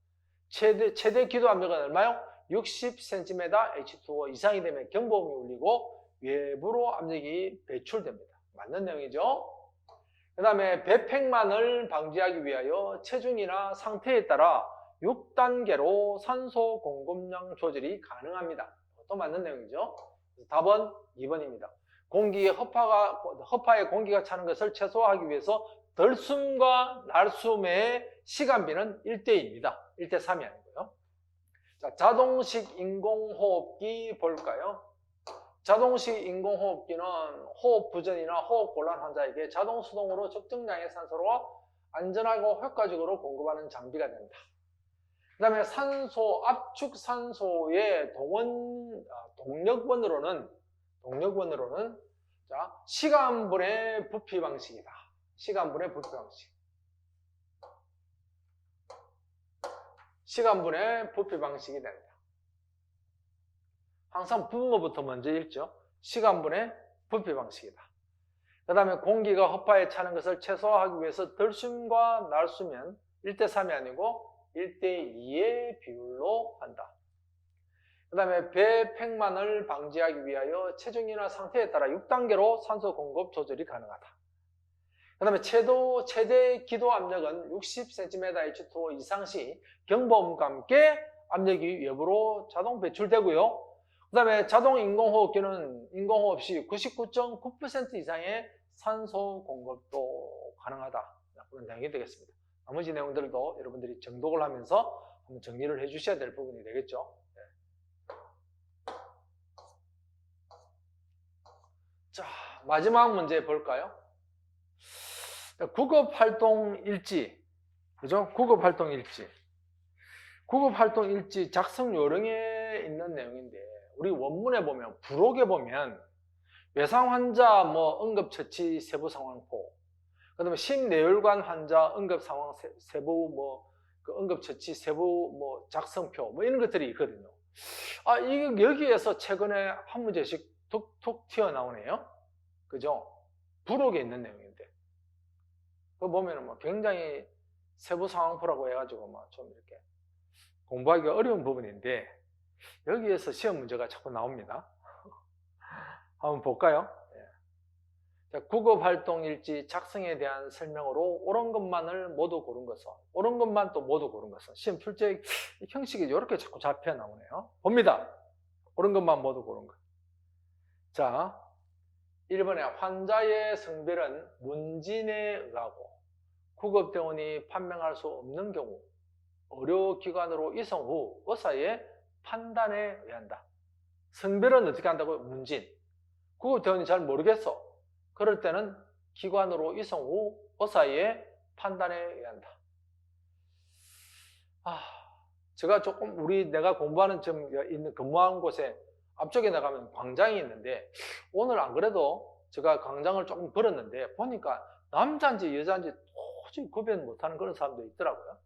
최대 기도 압력은 얼마요? 60cm H2O 이상이 되면 경보음이 울리고 외부로 압력이 배출됩니다. 맞는 내용이죠? 그 다음에 배팽만을 방지하기 위하여 체중이나 상태에 따라 6단계로 산소 공급량 조절이 가능합니다. 또 맞는 내용이죠. 답은 2번입니다. 허파에 공기가 차는 것을 최소화하기 위해서 덜숨과 날숨의 시간비는 1대2입니다. 1대3이 아니고요. 자, 자동식 인공호흡기 볼까요? 자동식 인공호흡기는 호흡 부전이나 호흡 곤란 환자에게 자동 수동으로 적정량의 산소로 안전하고 효과적으로 공급하는 장비가 된다. 그 다음에 압축 산소의 동력원으로는 자, 시간분의 부피 방식이다. 시간분의 부피 방식. 시간분의 부피 방식이 된다. 항상 분모부터 먼저 읽죠. 시간분의 부피 방식이다. 그 다음에 공기가 허파에 차는 것을 최소화하기 위해서 덜숨과 날숨은 1대3이 아니고 1대2의 비율로 한다. 그 다음에 배팽만을 방지하기 위하여 체중이나 상태에 따라 6단계로 산소 공급 조절이 가능하다. 그 다음에 최대 기도 압력은 60cm H2O 이상 시 경보음과 함께 압력이 외부로 자동 배출되고요. 그 다음에 자동 인공호흡기는 인공호흡 시 99.9% 이상의 산소 공급도 가능하다. 그런 내용이 되겠습니다. 나머지 내용들도 여러분들이 정독을 하면서 한번 정리를 해 주셔야 될 부분이 되겠죠. 네. 자, 마지막 문제 볼까요? 구급활동일지, 그죠? 구급활동일지 작성 요령에 있는 내용인데, 우리 원문에 보면, 부록에 보면, 외상 환자, 응급처치 세부 상황표, 그 다음에 심내혈관 환자 응급 상황 세부, 응급처치 세부, 작성표, 이런 것들이 있거든요. 여기에서 최근에 한 문제씩 툭툭 튀어나오네요. 그죠? 부록에 있는 내용인데. 그거 보면 굉장히 세부 상황표라고 해가지고 뭐 좀 이렇게 공부하기가 어려운 부분인데 여기에서 시험 문제가 자꾸 나옵니다. 한번 볼까요? 자, 구급활동일지 작성에 대한 설명으로 옳은 것만을 모두 고른 것은, 옳은 것만 또 모두 고른 것은, 시험 출제 형식이 이렇게 자꾸 잡혀 나오네요. 봅니다. 옳은 것만 모두 고른 것. 자, 1번에 환자의 성별은 문진에 의하고 구급대원이 판명할 수 없는 경우 의료기관으로 이송 후 의사의 판단에 의한다. 성별은 어떻게 한다고요? 문진. 구급대원이 잘 모르겠어. 그럴 때는 기관으로 이송 후 의사의 판단에 의한다. 제가 조금 내가 공부하는 있는 근무한 곳에 앞쪽에 나가면 광장이 있는데 오늘 안 그래도 제가 광장을 조금 걸었는데 보니까 남자인지 여자인지 도저히 구별 못하는 그런 사람도 있더라고요.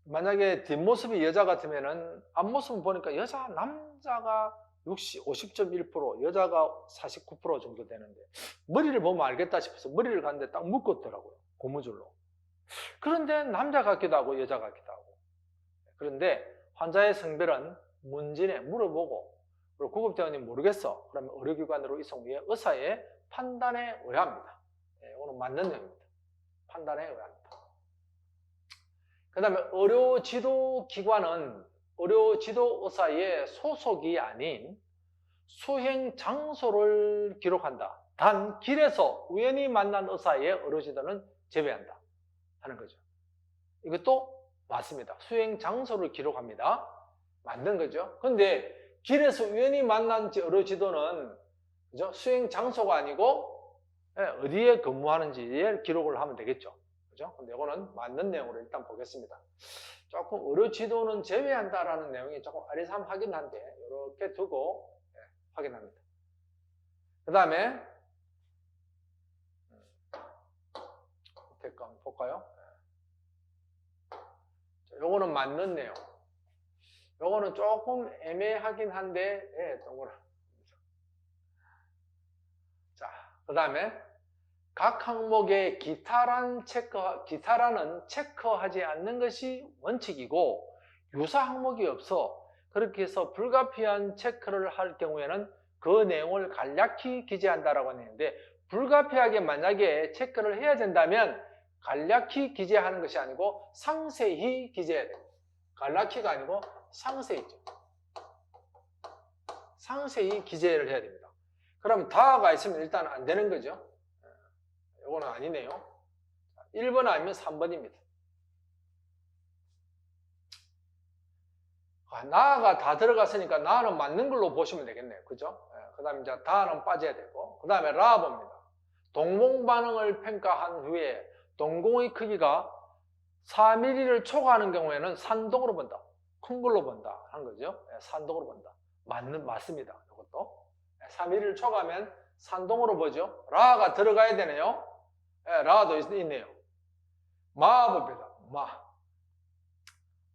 만약에 뒷모습이 여자 같으면은 앞모습을 보니까 남자가 50.1%, 여자가 49% 정도 되는데 머리를 보면 알겠다 싶어서 머리를 갔는데 딱 묶었더라고요. 고무줄로. 그런데 남자 같기도 하고 여자 같기도 하고. 그런데 환자의 성별은 문진에 물어보고 그리고 구급대원이 모르겠어. 그러면 의료기관으로 이송 후에 의사의 판단에 의합니다. 이거는 맞는 내용입니다. 판단에 의합니다. 그 다음에 의료지도기관은 의료지도의사의 소속이 아닌 수행 장소를 기록한다. 단 길에서 우연히 만난 의사의 의료지도는 제외한다 하는 거죠. 이것도 맞습니다. 수행 장소를 기록합니다. 맞는 거죠. 근데 길에서 우연히 만난 의료지도는 그죠? 수행 장소가 아니고 어디에 근무하는지에 기록을 하면 되겠죠. 그죠? 근데 이거는 맞는 내용으로 일단 보겠습니다. 조금 의료지도는 제외한다라는 내용이 조금 아리삼하긴 한데 이렇게 두고 확인합니다. 그 다음에 한번 볼까요? 요거는 맞는 내용. 요거는 조금 애매하긴 한데 동그라. 자, 그 다음에 각 항목의 기타라는 체크하지 않는 것이 원칙이고 유사 항목이 없어 그렇게 해서 불가피한 체크를 할 경우에는 그 내용을 간략히 기재한다라고 했는데 불가피하게 만약에 체크를 해야 된다면 간략히 기재하는 것이 아니고 상세히 기재해야 됩니다. 간략히가 아니고 상세히죠. 상세히 기재를 해야 됩니다. 그럼 다가 있으면 일단 안 되는 거죠. 이거는 아니네요. 1번 아니면 3번입니다. 나가 다 들어갔으니까 나는 맞는 걸로 보시면 되겠네요. 그죠? 그 다음에 이제 다는 빠져야 되고. 그 다음에 라봅니다. 동공 반응을 평가한 후에 동공의 크기가 4mm를 초과하는 경우에는 산동으로 본다. 큰 걸로 본다. 하는 거죠. 산동으로 본다. 맞습니다. 이것도. 4mm를 초과하면 산동으로 보죠. 라가 들어가야 되네요. 라도 있네요. 마법이다.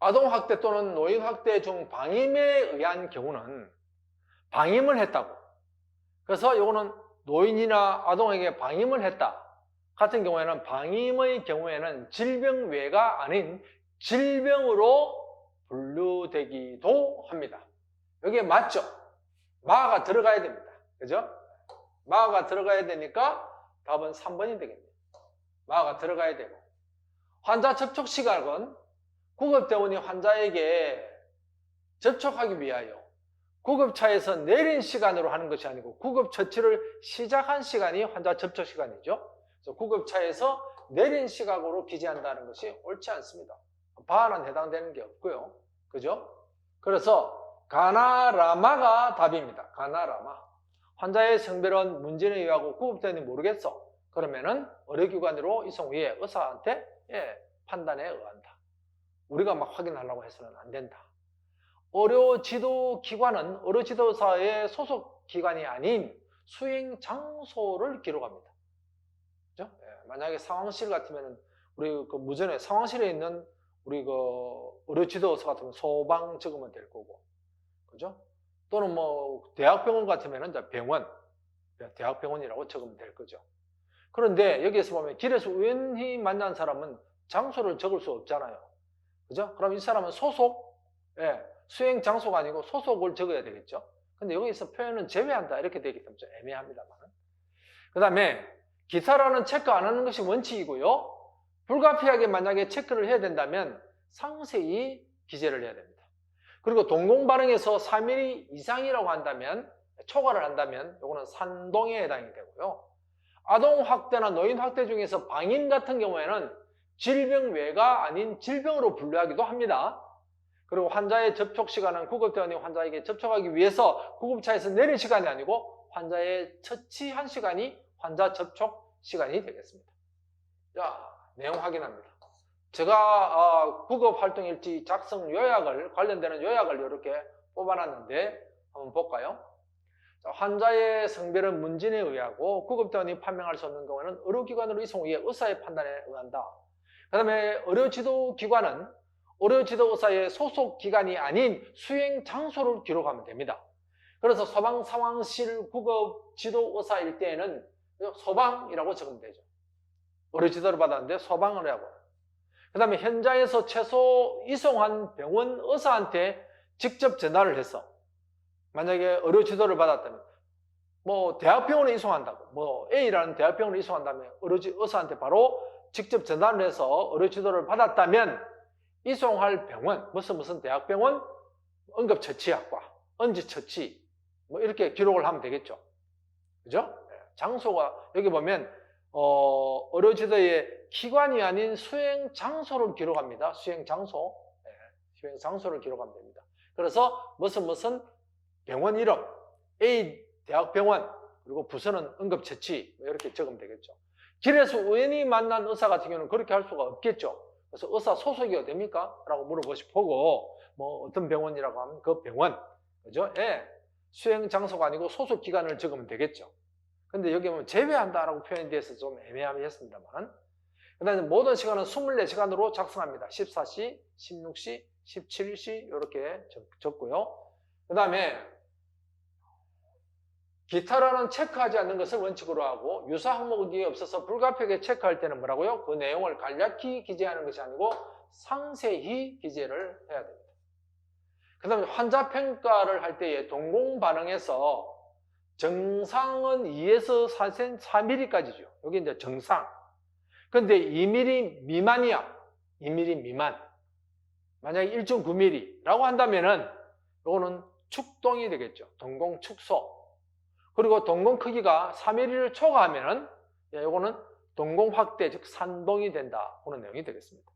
아동학대 또는 노인학대 중 방임에 의한 경우는 방임을 했다고. 그래서 이거는 노인이나 아동에게 방임을 했다. 같은 경우에는 방임의 경우에는 질병외가 아닌 질병으로 분류되기도 합니다. 여기에 맞죠? 마가 들어가야 됩니다. 그죠? 마가 들어가야 되니까 답은 3번이 되겠네요. 마가 들어가야 되고. 환자 접촉 시각은 구급대원이 환자에게 접촉하기 위하여 구급차에서 내린 시간으로 하는 것이 아니고 구급처치를 시작한 시간이 환자 접촉 시간이죠. 그래서 구급차에서 내린 시각으로 기재한다는 것이 옳지 않습니다. 바는 해당되는 게 없고요. 그죠? 그래서 가나라마가 답입니다. 가나라마. 환자의 성별은 문진에 의하고 구급대원이 모르겠어. 그러면은 의료기관으로 이송 후에 의사한테 판단에 의한다. 우리가 막 확인하려고 해서는 안 된다. 의료지도기관은 의료지도사의 소속 기관이 아닌 수행 장소를 기록합니다. 그죠? 만약에 상황실 같으면 우리 그 무전에 상황실에 있는 우리 그 의료지도사 같으면 소방 적으면 될 거고, 그죠? 또는 뭐 대학병원 같으면 이제 병원, 대학병원이라고 적으면 될 거죠. 그런데 여기에서 보면 길에서 우연히 만난 사람은 장소를 적을 수 없잖아요. 그죠? 그럼 이 사람은 소속, 수행 장소가 아니고 소속을 적어야 되겠죠. 근데 여기서 표현은 제외한다 이렇게 되기 때문에 좀 애매합니다만. 그 다음에 기타라는 체크 안 하는 것이 원칙이고요. 불가피하게 만약에 체크를 해야 된다면 상세히 기재를 해야 됩니다. 그리고 동공발행에서 3mm 이상이라고 한다면, 초과를 한다면 이거는 산동에 해당이 되고요. 아동학대나 노인학대 중에서 방임 같은 경우에는 질병외가 아닌 질병으로 분류하기도 합니다. 그리고 환자의 접촉 시간은 구급대원이 환자에게 접촉하기 위해서 구급차에서 내릴 시간이 아니고 환자의 처치한 시간이 환자 접촉 시간이 되겠습니다. 자, 내용 확인합니다. 제가 구급활동일지 작성 요약을, 관련되는 요약을 이렇게 뽑아놨는데 한번 볼까요? 자, 환자의 성별은 문진에 의하고 구급대원이 판명할 수 없는 경우에는 의료기관으로 이송 후에 의사의 판단에 의한다. 그 다음에 의료지도기관은 의료지도의사의 소속기관이 아닌 수행 장소를 기록하면 됩니다. 그래서 소방상황실 구급지도의사일 때에는 소방이라고 적으면 되죠. 의료지도를 받았는데 소방을 하고, 그 다음에 현장에서 최소 이송한 병원 의사한테 직접 전화를 해서, 만약에 의료지도를 받았다면 뭐 대학병원에 이송한다고, 뭐 A라는 대학병원에 이송한다면 의사한테 바로 직접 전화를 해서 의료지도를 받았다면 이송할 병원, 무슨 대학병원, 응급처치학과, 언지처치 뭐 이렇게 기록을 하면 되겠죠. 그죠? 장소가 여기 보면 의료지도의 기관이 아닌 수행 장소를 기록합니다. 수행 장소, 수행 장소를 기록하면 됩니다. 그래서 무슨 병원 이름, A 대학병원, 그리고 부서는 응급처치 이렇게 적으면 되겠죠. 길에서 우연히 만난 의사 같은 경우는 그렇게 할 수가 없겠죠. 그래서 의사 소속이 어딥니까? 라고 물어보고 뭐 어떤 병원이라고 하면 그 병원, 그죠? 수행 장소가 아니고 소속 기관을 적으면 되겠죠. 근데 여기 보면 제외한다라고 표현이 돼서 좀 애매하겠습니다만, 그 다음에 모든 시간은 24시간으로 작성합니다. 14시, 16시, 17시 이렇게 적고요. 그 다음에 기타라는 체크하지 않는 것을 원칙으로 하고 유사 항목이 없어서 불가피하게 체크할 때는 뭐라고요? 그 내용을 간략히 기재하는 것이 아니고 상세히 기재를 해야 됩니다. 그 다음에 환자 평가를 할 때에 동공 반응에서 정상은 2에서 4mm까지죠. 여기 이제 정상. 근데 2mm 미만이야. 2mm 미만. 만약에 1.9mm라고 한다면은 이거는 축동이 되겠죠. 동공 축소. 그리고 동공 크기가 4mm를 초과하면은 이거는 동공 확대, 즉 산동이 된다. 그런 내용이 되겠습니다.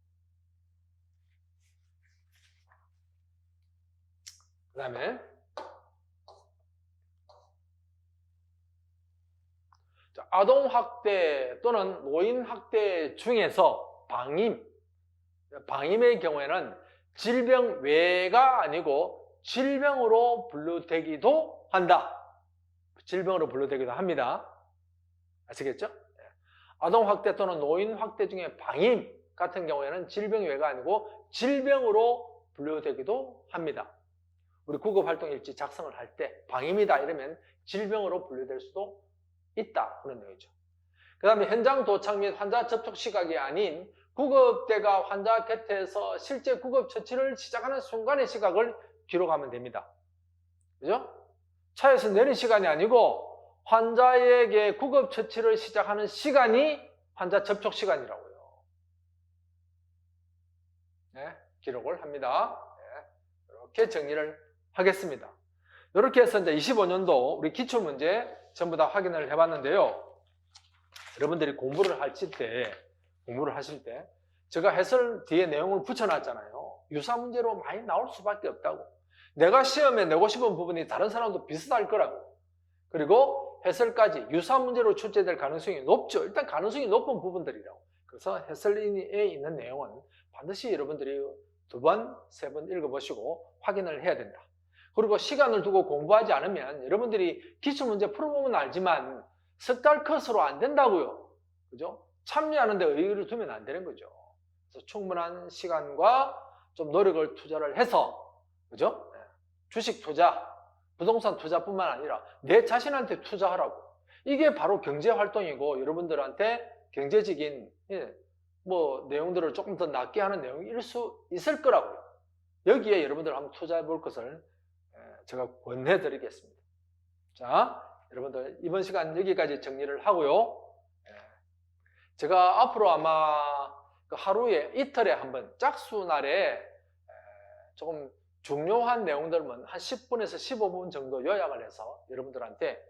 그 다음에 아동학대 또는 노인학대 중에서 방임의 경우에는 질병 외가 아니고 질병으로 분류되기도 한다. 질병으로 분류되기도 합니다. 아시겠죠? 아동학대 또는 노인학대 중에 방임 같은 경우에는 질병 외가 아니고 질병으로 분류되기도 합니다. 우리 구급활동일지 작성을 할 때 방임이다 이러면 질병으로 분류될 수도 있다. 그런 내용이죠. 그 다음에 현장 도착 및 환자 접촉 시각이 아닌 구급대가 환자 곁에서 실제 구급 처치를 시작하는 순간의 시각을 기록하면 됩니다. 그죠? 차에서 내린 시간이 아니고 환자에게 구급 처치를 시작하는 시간이 환자 접촉 시간이라고요. 네, 기록을 합니다. 네, 이렇게 정리를 하겠습니다. 이렇게 해서 이제 25년도 우리 기출문제 전부 다 확인을 해봤는데요. 여러분들이 공부를 하실 때 제가 해설 뒤에 내용을 붙여놨잖아요. 유사 문제로 많이 나올 수밖에 없다고. 내가 시험에 내고 싶은 부분이 다른 사람도 비슷할 거라고. 그리고 해설까지 유사 문제로 출제될 가능성이 높죠. 일단 가능성이 높은 부분들이라고. 그래서 해설에 있는 내용은 반드시 여러분들이 2번, 3번 읽어보시고 확인을 해야 된다. 그리고 시간을 두고 공부하지 않으면 여러분들이 기출문제 풀어보면 알지만 석 달 컷으로 안 된다고요. 그죠? 참여하는 데 의의를 두면 안 되는 거죠. 그래서 충분한 시간과 좀 노력을 투자를 해서, 그죠? 주식 투자, 부동산 투자뿐만 아니라 내 자신한테 투자하라고. 이게 바로 경제 활동이고 여러분들한테 경제적인 뭐 내용들을 조금 더 낫게 하는 내용일 수 있을 거라고요. 여기에 여러분들 한번 투자해 볼 것을 제가 권해 드리겠습니다. 자, 여러분들 이번 시간 여기까지 정리를 하고요. 제가 앞으로 아마 하루에 이틀에 한번 짝수날에 조금 중요한 내용들만 한 10분에서 15분 정도 요약을 해서 여러분들한테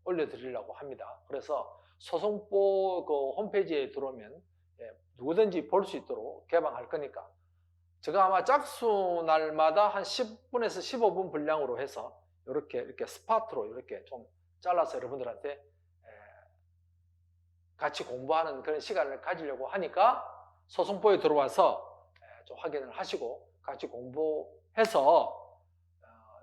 올려드리려고 합니다. 그래서 소송보 그 홈페이지에 들어오면 누구든지 볼 수 있도록 개방할 거니까 제가 아마 짝수날마다 한 10분에서 15분 분량으로 해서 이렇게 스파트로 이렇게 좀 잘라서 여러분들한테 같이 공부하는 그런 시간을 가지려고 하니까 소송보에 들어와서 좀 확인을 하시고 같이 공부해서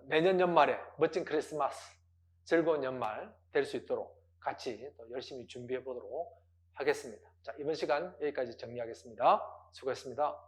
내년 연말에 멋진 크리스마스, 즐거운 연말 될 수 있도록 같이 또 열심히 준비해 보도록 하겠습니다. 자, 이번 시간 여기까지 정리하겠습니다. 수고했습니다.